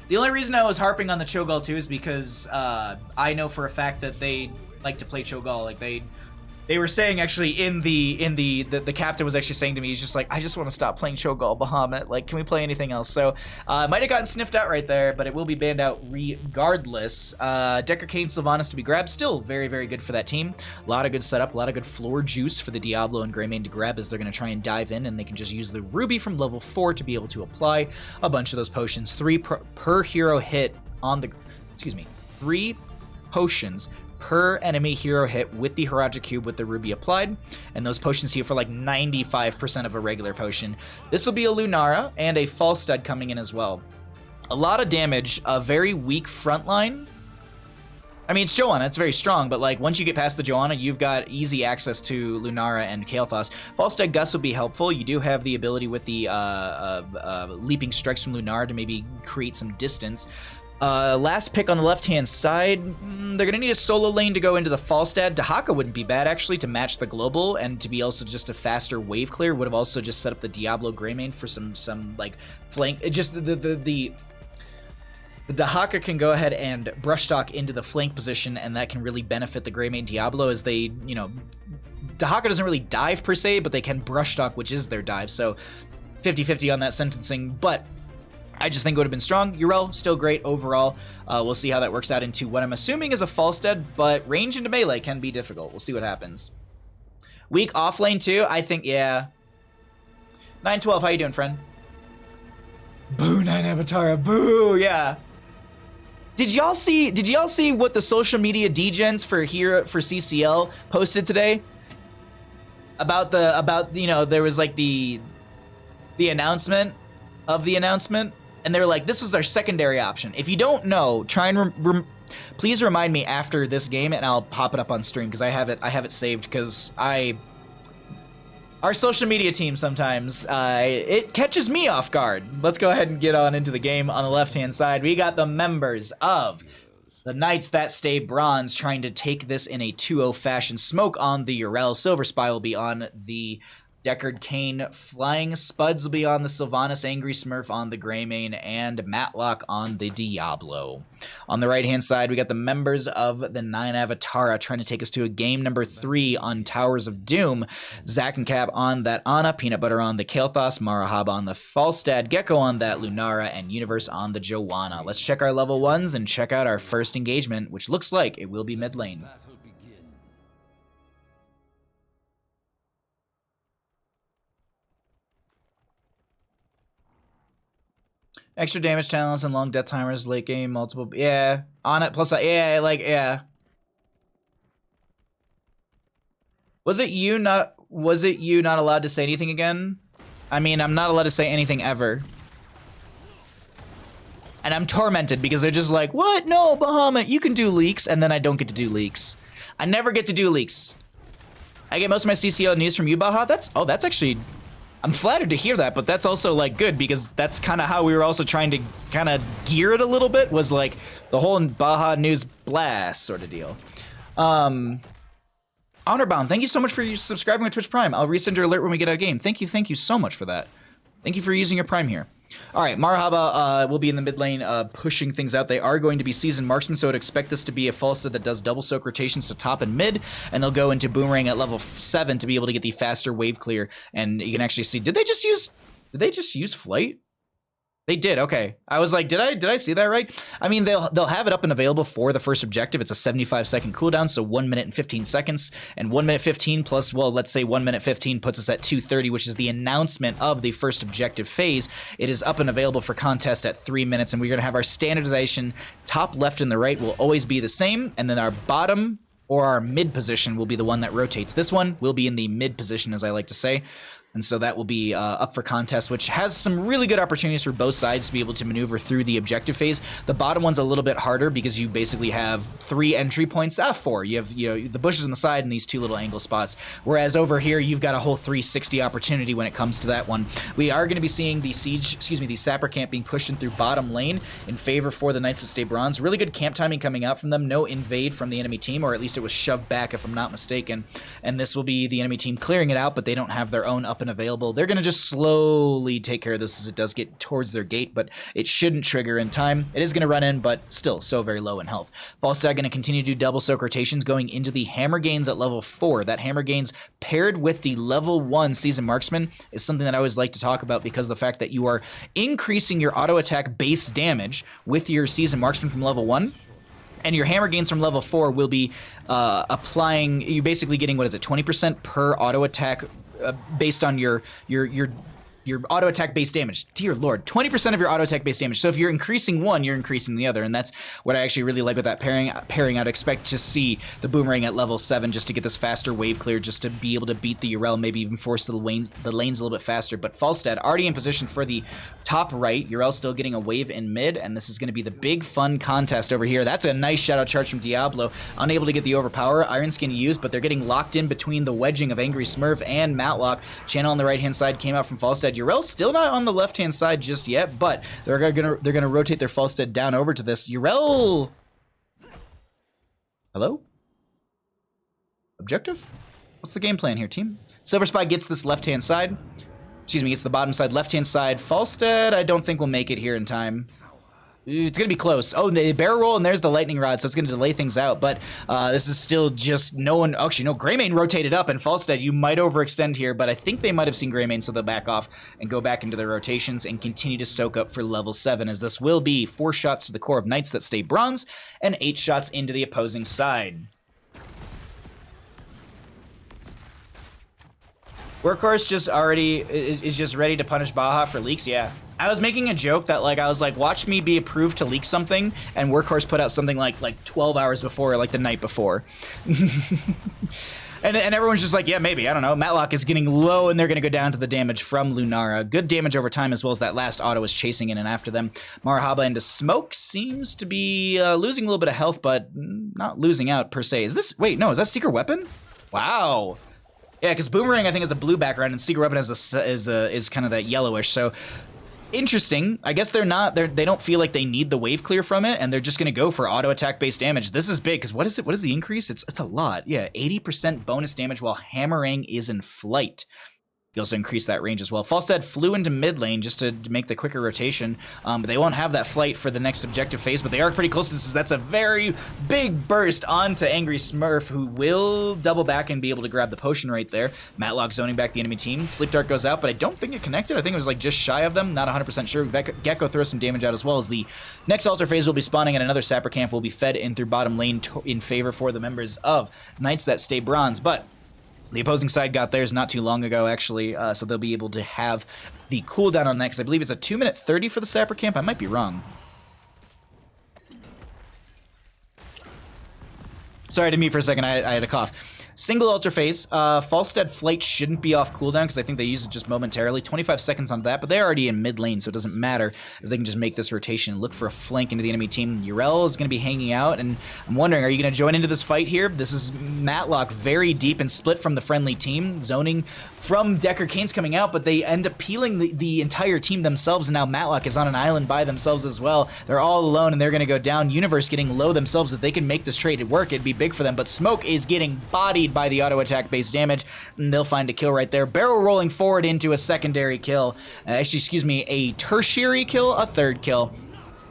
The only reason I was harping on the Cho'Gall too is because I know for a fact that they like to play Cho'Gall. Like they were saying actually the captain was actually saying to me, he's just like, I just want to stop playing Cho'Gall Bahamut. Like, can we play anything else? So might have gotten sniffed out right there, but it will be banned out regardless. Decker Kane Sylvanas to be grabbed, still very, very good for that team. A lot of good setup, a lot of good floor juice for the Diablo and Greymane to grab as they're going to try and dive in, and they can just use the Ruby from level 4 to be able to apply a bunch of those potions. 3 per hero hit on the, 3 potions per enemy hero hit with the Haraja Cube with the Ruby applied, and those potions heal for like 95% of a regular potion. This will be a Lunara and a False Stud coming in as well. A lot of damage, a very weak front line. I mean, it's Joanna, it's very strong, but like once you get past the Joanna, you've got easy access to Lunara and Kael'thas. False Stud Gus will be helpful. You do have the ability with the leaping strikes from Lunara to maybe create some distance. Last pick on the left-hand side, they're going to need a solo lane to go into the Falstad. Dahaka wouldn't be bad, actually, to match the global, and to be also just a faster wave clear. Would have also just set up the Diablo Greymane for some like, flank. It just, the Dahaka can go ahead and brush stalk into the flank position, and that can really benefit the Greymane Diablo as they, you know, Dahaka doesn't really dive per se, but they can brush stalk, which is their dive, so 50-50 on that sentencing, but I just think it would have been strong. Yrel, still great overall. We'll see how that works out into what I'm assuming is a Falstad, but range into melee can be difficult. We'll see what happens. Weak off lane too, I think, yeah. 912, how you doing, friend? Boo, 9 Avatara, boo, yeah. Did y'all see what the social media degens for CCL posted today? About you know, there was like the announcement of the announcement, and they were like, this was our secondary option. If you don't know, try and please remind me after this game, and I'll pop it up on stream because I have it saved because Our social media team sometimes, it catches me off guard. Let's go ahead and get on into the game. On the left-hand side, we got the members of the Knights That Stay Bronze trying to take this in a 2-0 fashion. Smoke on the Urel, Silver Spy will be on the Deckard Cain, Flying Spuds will be on the Sylvanas, Angry Smurf on the Greymane, and Matlock on the Diablo. On the right-hand side, we got the members of the 9 Avatara trying to take us to a game number 3 on Towers of Doom. Zack and Cap on that Ana, Peanut Butter on the Kael'thas, Marahaba on the Falstad, Gecko on that Lunara, and Universe on the Joanna. Let's check our level 1s and check out our first engagement, which looks like it will be mid lane. Extra damage talents and long death timers, late game, multiple, yeah. On it, plus, yeah, like, yeah. Was it you not allowed to say anything again? I mean, I'm not allowed to say anything ever. And I'm tormented because they're just like, what? No, Bahamut, you can do leaks, and then I don't get to do leaks. I never get to do leaks. I get most of my CCO news from you, Baha. That's actually... I'm flattered to hear that, but that's also, like, good, because that's kind of how we were also trying to kind of gear it a little bit, was, like, the whole Baja News blast sort of deal. Honorbound, thank you so much for subscribing to Twitch Prime. I'll resend your alert when we get out of game. Thank you so much for that. Thank you for using your Prime here. All right, Marahaba will be in the mid lane pushing things out. They are going to be seasoned marksmen, so I'd expect this to be a Falstad that does double soak rotations to top and mid, and they'll go into Boomerang at level 7 to be able to get the faster wave clear. And you can actually see, did they just use Flight? They did, okay. I was like, did I see that right? I mean, they'll have it up and available for the first objective. It's a 75-second cooldown, so 1 minute and 15 seconds. And 1 minute 15 plus, well, let's say 1 minute 15 puts us at 2:30, which is the announcement of the first objective phase. It is up and available for contest at 3 minutes, and we're gonna have our standardization. Top, left, and the right will always be the same, and then our bottom or our mid position will be the one that rotates. This one will be in the mid position, as I like to say. And so that will be up for contest, which has some really good opportunities for both sides to be able to maneuver through the objective phase. The bottom one's a little bit harder because you basically have 3 entry points. 4. You have the bushes on the side and these 2 little angle spots. Whereas over here, you've got a whole 360 opportunity when it comes to that one. We are going to be seeing the the Sapper camp being pushed in through bottom lane in favor for the Knights That Stay Bronze. Really good camp timing coming out from them. No invade from the enemy team, or at least it was shoved back if I'm not mistaken. And this will be the enemy team clearing it out, but they don't have their own up and available. They're going to just slowly take care of this as it does get towards their gate, but it shouldn't trigger in time. It is going to run in, but still so very low in health. Falstad going to continue to do double soak rotations going into the Hammer Gains at level 4. That Hammer Gains paired with the level 1 Seasoned Marksman is something that I always like to talk about because of the fact that you are increasing your auto attack base damage with your Seasoned Marksman from level 1. And your Hammer Gains from level 4 will be applying, you're basically getting, what is it, 20% per auto attack based on your auto attack base damage. Dear Lord, 20% of your auto attack base damage. So if you're increasing one, you're increasing the other, and that's what I actually really like with that pairing. I'd expect to see the Boomerang at level 7 just to get this faster wave clear, just to be able to beat the Urel, maybe even force the lanes a little bit faster. But Falstad already in position for the top right. Urel still getting a wave in mid, and this is going to be the big fun contest over here. That's a nice shadow charge from Diablo. Unable to get the overpower. Iron Skin used, but they're getting locked in between the wedging of Angry Smurf and Matlock. Channel on the right-hand side came out from Falstad. Urel's still not on the left-hand side just yet, but they're gonna rotate their Falstad down over to this. Urel, hello? Objective? What's the game plan here, team? Silver Spy gets this left-hand side. Excuse me, gets the bottom side, left-hand side. Falstad, I don't think will make it here in time. It's going to be close. Oh, the barrel roll, and there's the lightning rod, so it's going to delay things out. But this is still just no one... Actually, no, Greymane rotated up, and Falstad, you might overextend here, but I think they might have seen Greymane, so they'll back off and go back into their rotations and continue to soak up for level 7, as this will be 4 shots to the core of Knights That Stay Bronze and 8 shots into the opposing side. Workhorse just already is just ready to punish Baja for leaks, yeah. I was making a joke that, like, I was like, watch me be approved to leak something, and Workhorse put out something like 12 hours before, like the night before. and everyone's just like, yeah, maybe, I don't know. Matlock is getting low, and they're going to go down to the damage from Lunara. Good damage over time, as well as that last auto is chasing in and after them. Marahaba into Smoke seems to be losing a little bit of health, but not losing out per se. Is this, wait, no, is that Secret Weapon? Wow. Yeah, because Boomerang I think has a blue background and Secret Weapon has is kind of that yellowish. So interesting. I guess they don't feel like they need the wave clear from it, and they're just gonna go for auto attack based damage. This is big because what is it? What is the increase? It's a lot. Yeah, 80% bonus damage while Hammering is in flight. You also increase that range as well. Falstad flew into mid lane just to make the quicker rotation, but they won't have that flight for the next objective phase, but they are pretty close. That's a very big burst onto Angry Smurf, who will double back and be able to grab the potion right there. Matlock zoning back the enemy team. Sleep Dart goes out, but I don't think it connected. I think it was like just shy of them. Not 100% sure. Gecko throws some damage out as well, as the next altar phase will be spawning and another Sapper camp will be fed in through bottom lane in favor for the members of Knights That Stay Bronze. But the opposing side got theirs not too long ago, actually, so they'll be able to have the cooldown on next. I believe it's a 2-minute 30 for the Sapper camp. I might be wrong. Sorry to mute for a second. I had a cough. Single altar phase. Falstad flight shouldn't be off cooldown because I think they use it just momentarily. 25 seconds on that, but they're already in mid lane, so it doesn't matter as they can just make this rotation, look for a flank into the enemy team. Urel is going to be hanging out, and I'm wondering, are you going to join into this fight here? This is Matlock very deep and split from the friendly team. Zoning from Decker Kane's coming out, but they end up peeling the entire team themselves, and now Matlock is on an island by themselves as well. They're all alone, and they're going to go down. Universe getting low themselves. If they can make this trade work, it'd be big for them, but Smoke is getting bodied by the auto attack based damage, and they'll find a kill right there. Barrel rolling forward into a secondary kill. Actually, excuse me, a tertiary kill, a third kill.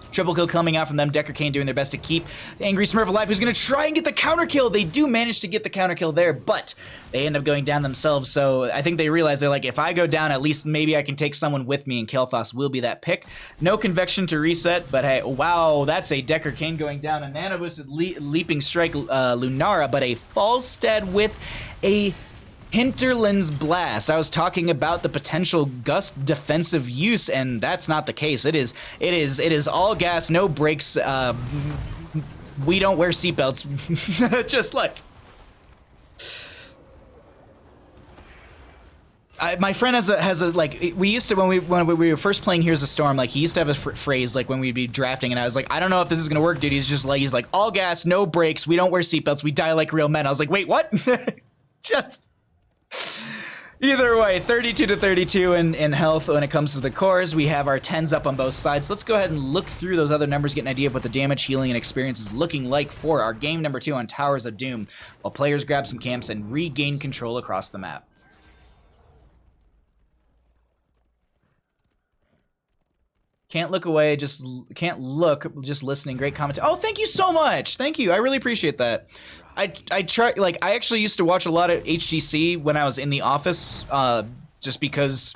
Triple kill coming out from them. Decker Kane doing their best to keep Angry Smurf alive, who's going to try and get the counter kill. They do manage to get the counter kill there, but they end up going down themselves. So I think they realize they're like, if I go down, at least maybe I can take someone with me, and Kael'thas will be that pick. No convection to reset, but hey, wow, that's a Decker Kane going down. A nano boosted leaping strike Lunara, but a Falstad with a Hinterland's Blast. I was talking about the potential Gust defensive use, and that's not the case. It is all gas, no brakes. We don't wear seatbelts. Just like my friend has a like, we used to, when we were first playing Here's the Storm, like he used to have a phrase like when we'd be drafting, and I was like, I don't know if this is gonna work, dude. He's like all gas, no brakes. We don't wear seatbelts. We die like real men. I was like, wait, what? Just. Either way, 32-32 in health when it comes to the cores. We have our 10s up on both sides. Let's go ahead and look through those other numbers, get an idea of what the damage, healing, and experience is looking like for our game number 2 on Towers of Doom, while players grab some camps and regain control across the map. Can't look away, just can't look, just listening. Great comment. Oh, thank you so much. Thank you. I really appreciate that. I try, like, I actually used to watch a lot of HGC when I was in the office, just because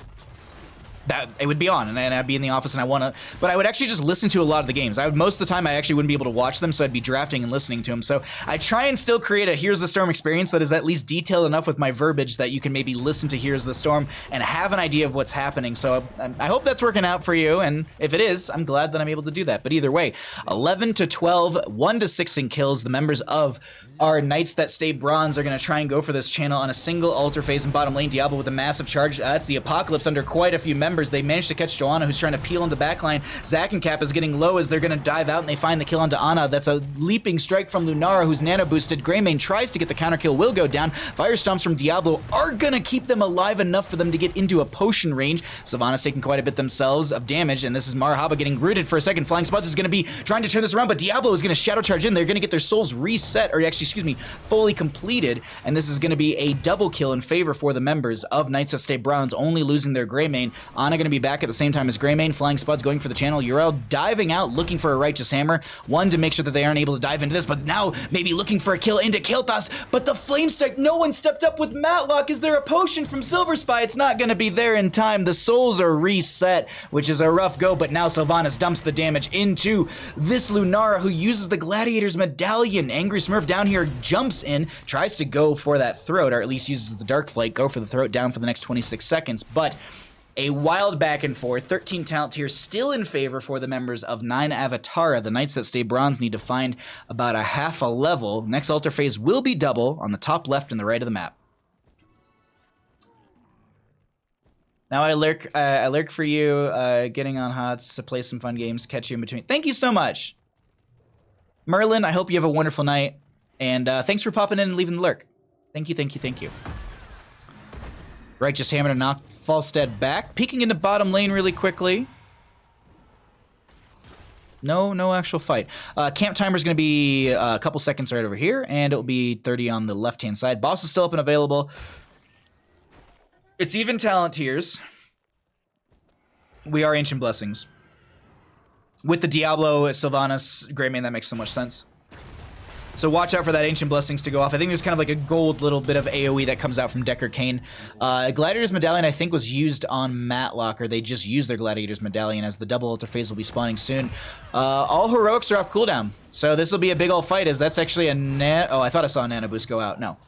that it would be on, and I'd be in the office, and but I would actually just listen to a lot of the games. Most of the time I actually wouldn't be able to watch them, so I'd be drafting and listening to them. So I try and still create a Here's the Storm experience that is at least detailed enough with my verbiage that you can maybe listen to Here's the Storm and have an idea of what's happening. So I hope that's working out for you, and if it is, I'm glad that I'm able to do that. But either way, 11-12, 1-6 in kills. The members of our Knights That Stay Bronze are going to try and go for this channel on a single altar phase in bottom lane. Diablo with a massive charge. That's the Apocalypse under quite a few members. They managed to catch Joanna, who's trying to peel into backline. Zack and Cap is getting low as they're going to dive out, and they find the kill onto Ana. That's a leaping strike from Lunara, who's nano boosted. Greymane tries to get the counter kill, will go down. Fire stomps from Diablo are going to keep them alive enough for them to get into a potion range. Savannah's taking quite a bit themselves of damage, and this is Marhaba getting rooted for a second. Flying Spots is going to be trying to turn this around, but Diablo is going to shadow charge in. They're going to get their souls reset, or actually, excuse me, fully completed, and this is going to be a double kill in favor for the members of Knights That Stay Bronze, only losing their Greymane. Ana going to be back at the same time as Greymane. Flying Spuds going for the channel. Urel diving out, looking for a Righteous Hammer. One, to make sure that they aren't able to dive into this, but now maybe looking for a kill into Kael'thas, but the Flame Strike, no one stepped up with Matlock. Is there a potion from Silver Spy? It's not going to be there in time. The souls are reset, which is a rough go, but now Sylvanas dumps the damage into this Lunara, who uses the Gladiator's Medallion. Angry Smurf down here jumps in, tries to go for that throat, or at least uses the Dark Flight, go for the throat down for the next 26 seconds, but a wild back and forth. 13 talent tier still in favor for the members of 9 Avatara. The Knights That Stay Bronze need to find about a half a level. Next altar phase will be double on the top left and the right of the map. Now I lurk for you, getting on HOTS to play some fun games, catch you in between. Thank you so much. Merlin, I hope you have a wonderful night, and thanks for popping in and leaving the lurk. Thank you, thank you, thank you. Righteous Hammer to knock Falstead back. Peeking into bottom lane really quickly. No actual fight. Camp timer is going to be a couple seconds right over here, and it will be 30 on the left-hand side. Boss is still up and available. It's even talent tiers. We are Ancient Blessings. With the Diablo, Sylvanas, Greymane, that makes so much sense. So watch out for that Ancient Blessings to go off. I think there's kind of like a gold little bit of AoE that comes out from Decker Kane. Gladiator's Medallion, I think, was used on Matlock, or they just used their Gladiator's Medallion, as the double altar phase will be spawning soon. All heroics are off cooldown, so this will be a big old fight, as that's actually a oh, I thought I saw a Nano Boost go out. No.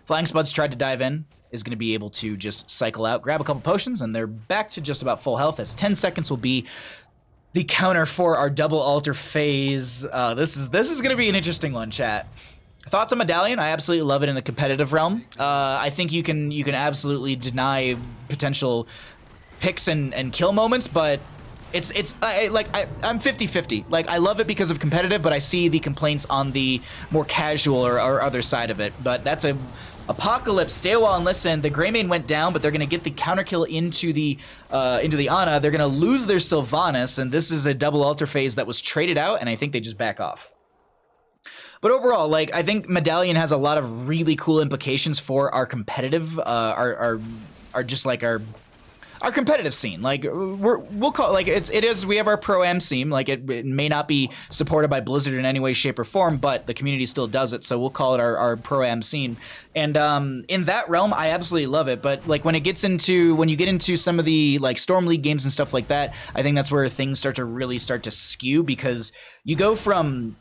Flying Spuds tried to dive in, is going to be able to just cycle out, grab a couple potions, and they're back to just about full health, as 10 seconds will be the counter for our double altar phase. This is going to be an interesting one, chat. Thoughts on Medallion? I absolutely love it in the competitive realm. I think you can absolutely deny potential picks and kill moments, but I'm 50-50. Like, I love it because of competitive, but I see the complaints on the more casual or other side of it. But that's a Apocalypse, stay a while and listen. The Greymane went down, but they're going to get the counter kill into the Ana. They're going to lose their Sylvanas, and this is a double altar phase that was traded out, and I think they just back off. But overall, like, I think Medallion has a lot of really cool implications for our competitive, our competitive scene. Like, we'll call it, like, it is, we have our pro-am scene. Like, it may not be supported by Blizzard in any way, shape, or form, but the community still does it, so we'll call it our pro-am scene. And in that realm, I absolutely love it, but like when you get into some of the like Storm League games and stuff like that, I think that's where things start to skew, because you go from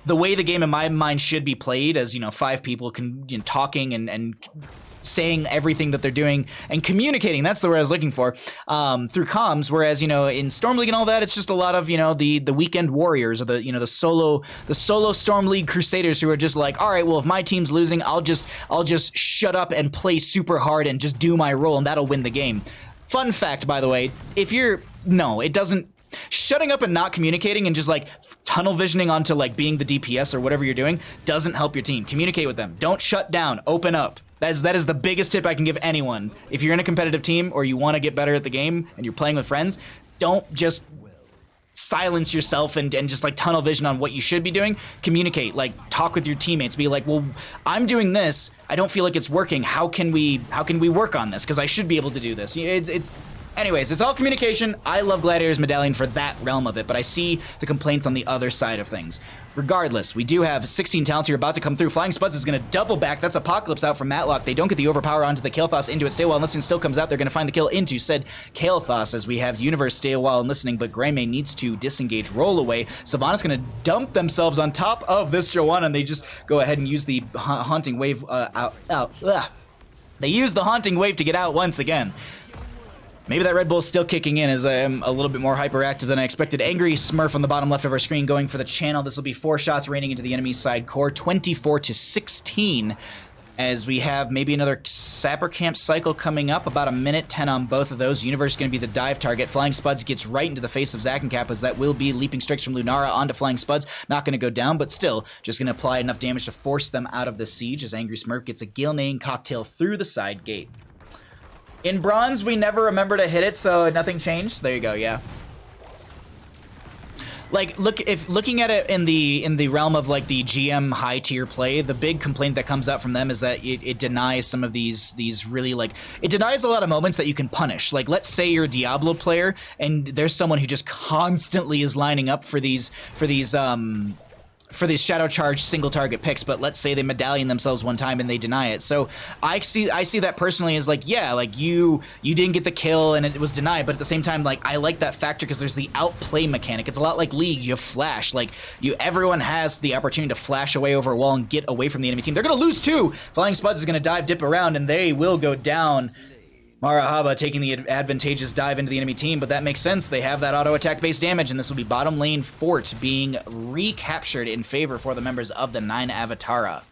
the way the game in my mind should be played, as, you know, 5 people talking and saying everything that they're doing and communicating. That's the word I was looking for, through comms. Whereas, you know, in Storm League and all that, it's just a lot of, you know, the weekend warriors, or the solo Storm League crusaders who are just like, all right, well, if my team's losing, I'll just shut up and play super hard and just do my role, and that'll win the game. Fun fact, by the way, it doesn't. Shutting up and not communicating and just like tunnel visioning onto like being the DPS or whatever you're doing doesn't help your team. Communicate with them. Don't shut down. Open up. That is the biggest tip I can give anyone. If you're in a competitive team or you want to get better at the game and you're playing with friends, don't just silence yourself and just like tunnel vision on what you should be doing. Communicate. Like, talk with your teammates. Be like, well, I'm doing this. I don't feel like it's working. How can we work on this? Because I should be able to do this. Anyways, it's all communication. I love Gladiator's Medallion for that realm of it, but I see the complaints on the other side of things. Regardless, we do have 16 talents here about to come through. Flying Spuds is going to double back. That's Apocalypse out from Matlock. They don't get the overpower onto the Kael'thas into it. Stay a while and listening still comes out. They're going to find the kill into said Kael'thas, as we have Universe stay a while and listening, but Greymane needs to disengage, roll away. Sylvanas going to dump themselves on top of this Joanna, and they just go ahead and use the Haunting Wave They use the Haunting Wave to get out once again. Maybe that Red Bull's still kicking in, as I am a little bit more hyperactive than I expected. Angry Smurf on the bottom left of our screen going for the channel. This will be 4 shots raining into the enemy side core, 24-16, as we have maybe another Sapper Camp cycle coming up, about a minute 10 on both of those. Universe going to be the dive target. Flying Spuds gets right into the face of Zack and Cap, as that will be leaping strikes from Lunara onto Flying Spuds. Not going to go down, but still just going to apply enough damage to force them out of the siege, as Angry Smurf gets a Gilnane cocktail through the side gate. In bronze, we never remember to hit it, so nothing changed. There you go, yeah. Like, looking at it in the realm of like the GM high tier play, the big complaint that comes out from them is that it denies some of these really, like, it denies a lot of moments that you can punish. Like, let's say you're a Diablo player and there's someone who just constantly is lining up for these shadow charge single target picks, but let's say they medallion themselves one time and they deny it. So I see that personally as like, yeah, like you didn't get the kill and it was denied, but at the same time, like, I like that factor because there's the outplay mechanic. It's a lot like League. You have flash. Like, everyone has the opportunity to flash away over a wall and get away from the enemy team. They're gonna lose too. Flying Spuds is gonna dip around, and they will go down. Marahaba taking the advantageous dive into the enemy team, but that makes sense. They have that auto attack based damage, and this will be bottom lane fort being recaptured in favor for the members of the 9 Avatara.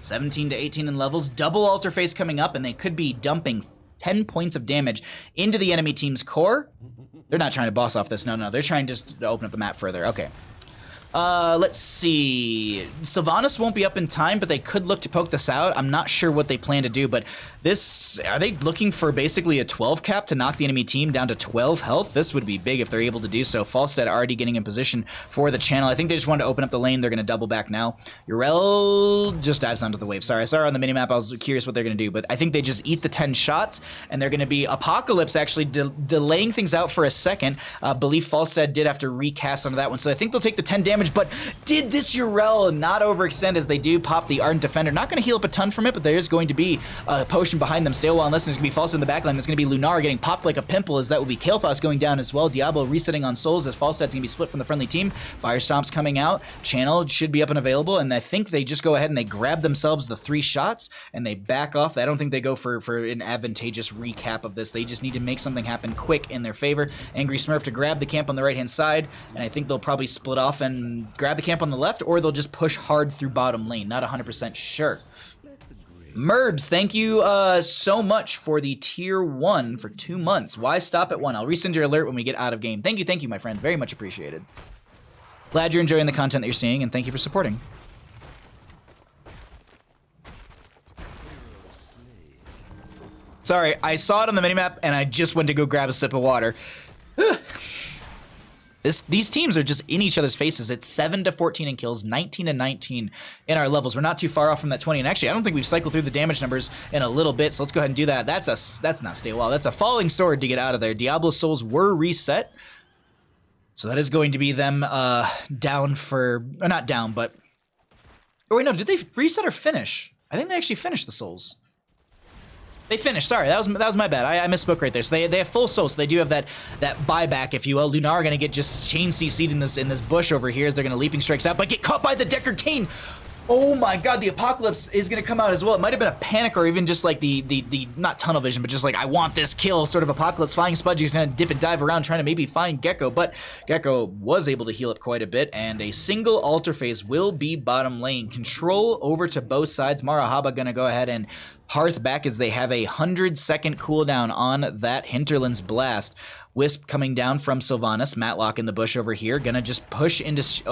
17-18 in levels, double altar phase coming up, and they could be dumping 10 points of damage into the enemy team's core. They're not trying to boss off this, no, they're trying just to open up the map further, okay. Let's see. Sylvanas won't be up in time, but they could look to poke this out. I'm not sure what they plan to do, but this... Are they looking for basically a 12 cap to knock the enemy team down to 12 health? This would be big if they're able to do so. Falstad already getting in position for the channel. I think they just wanted to open up the lane. They're going to double back now. Urel just dives onto the wave. Sorry, I saw her on the minimap. I was curious what they're going to do, but I think they just eat the 10 shots, and they're going to be... Apocalypse actually delaying things out for a second. Believe Falstad did have to recast onto that one, so I think they'll take the 10 damage, but did this Urel not overextend as they do pop the Ardent Defender? Not going to heal up a ton from it, but there is going to be a potion behind them. Stay a while and listen. There's going to be Falstad in the backline. There's going to be Lunar getting popped like a pimple, as that will be Kael'thas going down as well. Diablo resetting on souls as Falstad's going to be split from the friendly team. Fire Stomp's coming out. Channel should be up and available, and I think they just go ahead and they grab themselves the 3 shots, and they back off. I don't think they go for an advantageous recap of this. They just need to make something happen quick in their favor. Angry Smurf to grab the camp on the right-hand side, and I think they'll probably split off and grab the camp on the left, or they'll just push hard through bottom lane. Not 100% sure. Merbs, thank you so much for the tier 1 for 2 months. Why stop at 1? I'll resend your alert when we get out of game. Thank you, my friend. Very much appreciated. Glad you're enjoying the content that you're seeing, and thank you for supporting. Sorry, I saw it on the minimap, and I just went to go grab a sip of water. These teams are just in each other's faces. It's 7-14 in kills, 19-19 in our levels. We're not too far off from that 20. And actually, I don't think we've cycled through the damage numbers in a little bit. So let's go ahead and do that. That's not stay well. That's a falling sword to get out of there. Diablo's souls were reset. So that is going to be them down for... Or not down, but... Oh, wait, no. Did they reset or finish? I think they actually finished the souls. They finished. Sorry, that was my bad. I misspoke right there. So they have full souls. So they do have that buyback, if you will. Lunar are gonna get just chain CC'd in this bush over here as they're gonna leaping strikes out, but get caught by the Deckard Cain. Oh my god, the Apocalypse is gonna come out as well. It might have been a panic or even just like the not tunnel vision, but just like I want this kill sort of Apocalypse. Flying Spudgy's gonna dip and dive around trying to maybe find Gecko, but Gecko was able to heal up quite a bit, and a single altar phase will be bottom lane. Control over to both sides. Marahaba gonna go ahead and Hearth back as they have a 100-second cooldown on that Hinterland's Blast. Wisp coming down from Sylvanas. Matlock in the bush over here. Gonna just push into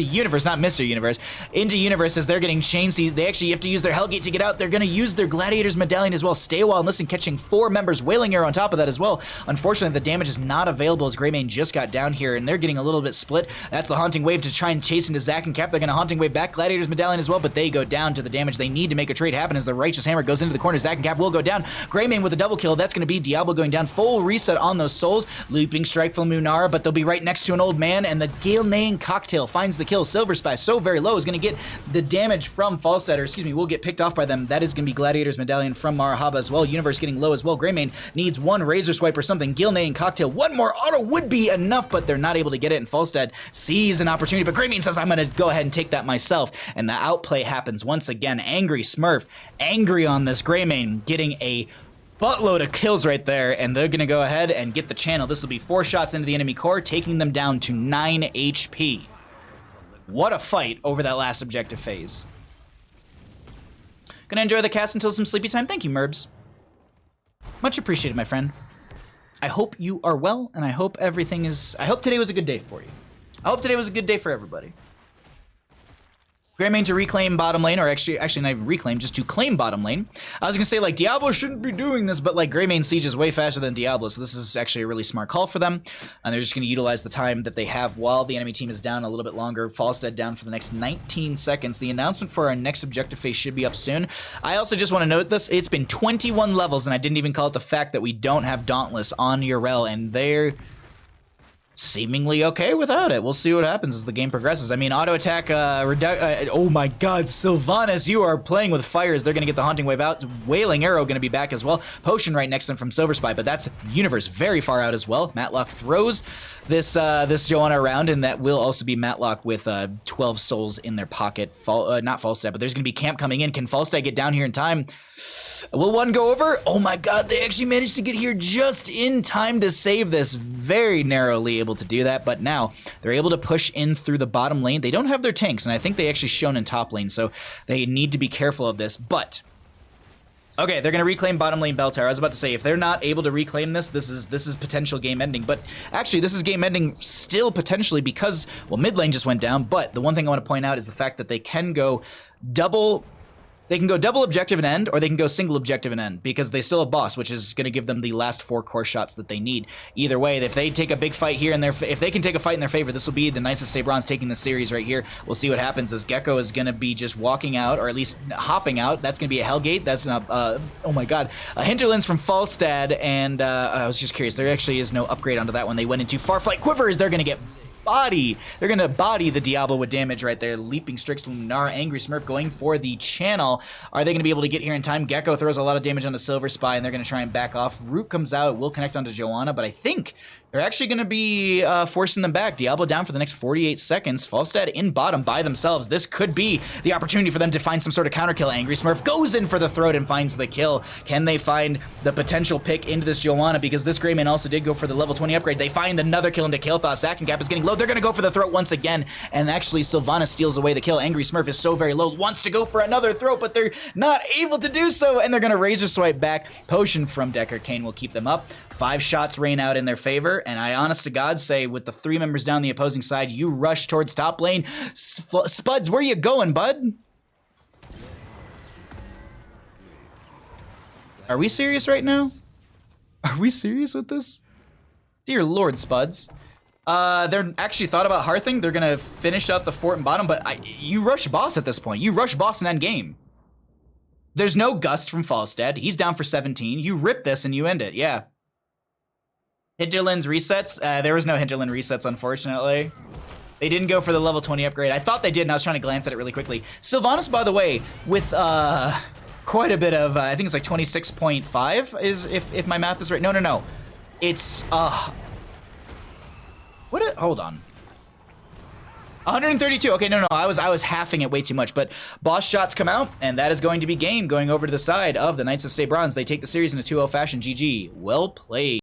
Universe, not Mr. Universe. Into Universe as they're getting chain seized. They actually have to use their Hellgate to get out. They're gonna use their Gladiator's Medallion as well. Stay a while and listen, catching 4 members. Wailing Arrow on top of that as well. Unfortunately, the damage is not available as Greymane just got down here, and they're getting a little bit split. That's the Haunting Wave to try and chase into Zack and Cap. They're gonna Haunting Wave back. Gladiator's Medallion as well, but they go down to the damage. They need to make a trade happen as the Righteous Hammer goes into the corner. Zack and Cap will go down. Greymane with a double kill. That's gonna be Diablo going down. Full reset on those souls. Looping strike from Munara, but they'll be right next to an old man, and the Gale-naying Cocktail finds the kill. Silver Spy, so very low, is going to get the damage from Falstad, or excuse me, will get picked off by them. That is going to be Gladiator's Medallion from Marahaba as well. Universe getting low as well. Greymane needs one Razor Swipe or something. Gale-naying Cocktail, one more auto would be enough, but they're not able to get it, and Falstad sees an opportunity, but Greymane says, I'm going to go ahead and take that myself, and the outplay happens once again. Angry Smurf, angry on this Greymane, getting a buttload of kills right there, and they're going to go ahead and get the channel. This will be 4 shots into the enemy core, taking them down to 9 HP. What a fight over that last objective phase. Gonna enjoy the cast until some sleepy time. Thank you, Merbs. Much appreciated, my friend. I hope you are well, and I hope everything is... I hope today was a good day for you. I hope today was a good day for everybody. Greymane to reclaim bottom lane, or actually not even reclaim, just to claim bottom lane. I was gonna say, like, Diablo shouldn't be doing this, but like Greymane siege is way faster than Diablo, so this is actually a really smart call for them. And they're just gonna utilize the time that they have while the enemy team is down a little bit longer. Falstad down for the next 19 seconds. The announcement for our next objective phase should be up soon. I also just want to note this, it's been 21 levels, and I didn't even call it the fact that we don't have Dauntless on Urel, and they're seemingly okay without it. We'll see what happens as the game progresses. I mean, auto attack, oh my god, Sylvanas, you are playing with fires. They're going to get the Haunting Wave out. Wailing Arrow going to be back as well. Potion right next to them from Silver Spy, but that's Universe very far out as well. Matlock throws this Joanna around, and that will also be Matlock with 12 souls in their pocket. Not Falstad, but there's going to be camp coming in. Can Falstad get down here in time? Will one go over? Oh my god, they actually managed to get here just in time to save this. Very narrowly able to do that, but now they're able to push in through the bottom lane. They don't have their tanks, and I think they actually shown in top lane, so they need to be careful of this, but Okay, they're gonna reclaim bottom lane Bell Tower. I was about to say, if they're not able to reclaim this, this is potential game ending. But actually, this is game ending still potentially because, well, mid lane just went down. But the one thing I want to point out is the fact that they can go double. They can go double objective and end, or they can go single objective and end, because they still have boss, which is going to give them the last 4 core shots that they need. Either way, if they take a big fight here, and if they can take a fight in their favor, this will be the Knights of Sabron's taking the series right here. We'll see what happens, as Gecko is going to be just walking out, or at least hopping out. That's going to be a Hellgate. That's not, oh my god, a Hinterlands from Falstad, and I was just curious, there actually is no upgrade onto that one. They went into Farflight Quivers. They're going to get body. They're going to body the Diablo with damage right there. Leaping Strix, Luminara, Angry Smurf going for the channel. Are they going to be able to get here in time? Gecko throws a lot of damage on the Silver Spy, and they're going to try and back off. Root comes out, will connect onto Joanna, but I think they're actually going to be forcing them back. Diablo down for the next 48 seconds. Falstad in bottom by themselves. This could be the opportunity for them to find some sort of counter kill. Angry Smurf goes in for the throat and finds the kill. Can they find the potential pick into this Joanna? Because this Greyman also did go for the level 20 upgrade. They find another kill into Kael'thas. Sack and Gap is getting low. They're going to go for the throat once again. And actually, Sylvana steals away the kill. Angry Smurf is so very low. Wants to go for another throat, but they're not able to do so. And they're going to Razor Swipe back. Potion from Decker Kane will keep them up. 5 shots rain out in their favor, and I honest to God say, with the 3 members down the opposing side, you rush towards top lane. Spuds, where you going, bud? Are we serious right now? Are we serious with this? Dear Lord, Spuds. They're actually thought about hearthing. They're gonna finish out the fort and bottom, but you rush boss at this point. You rush boss in end game. There's no Gust from Falstad. He's down for 17. You rip this and you end it, yeah. Hinterlands resets? There was no Hinterland resets, unfortunately. They didn't go for the level 20 upgrade. I thought they did, and I was trying to glance at it really quickly. Sylvanas, by the way, with quite a bit of, I think it's like 26.5, is if my math is right. No. It's, hold on. 132. Okay, no, I was halving it way too much, but boss shots come out, and that is going to be game going over to the side of the Knights of Sabron's. They take the series in a 2-0 fashion. GG. Well played.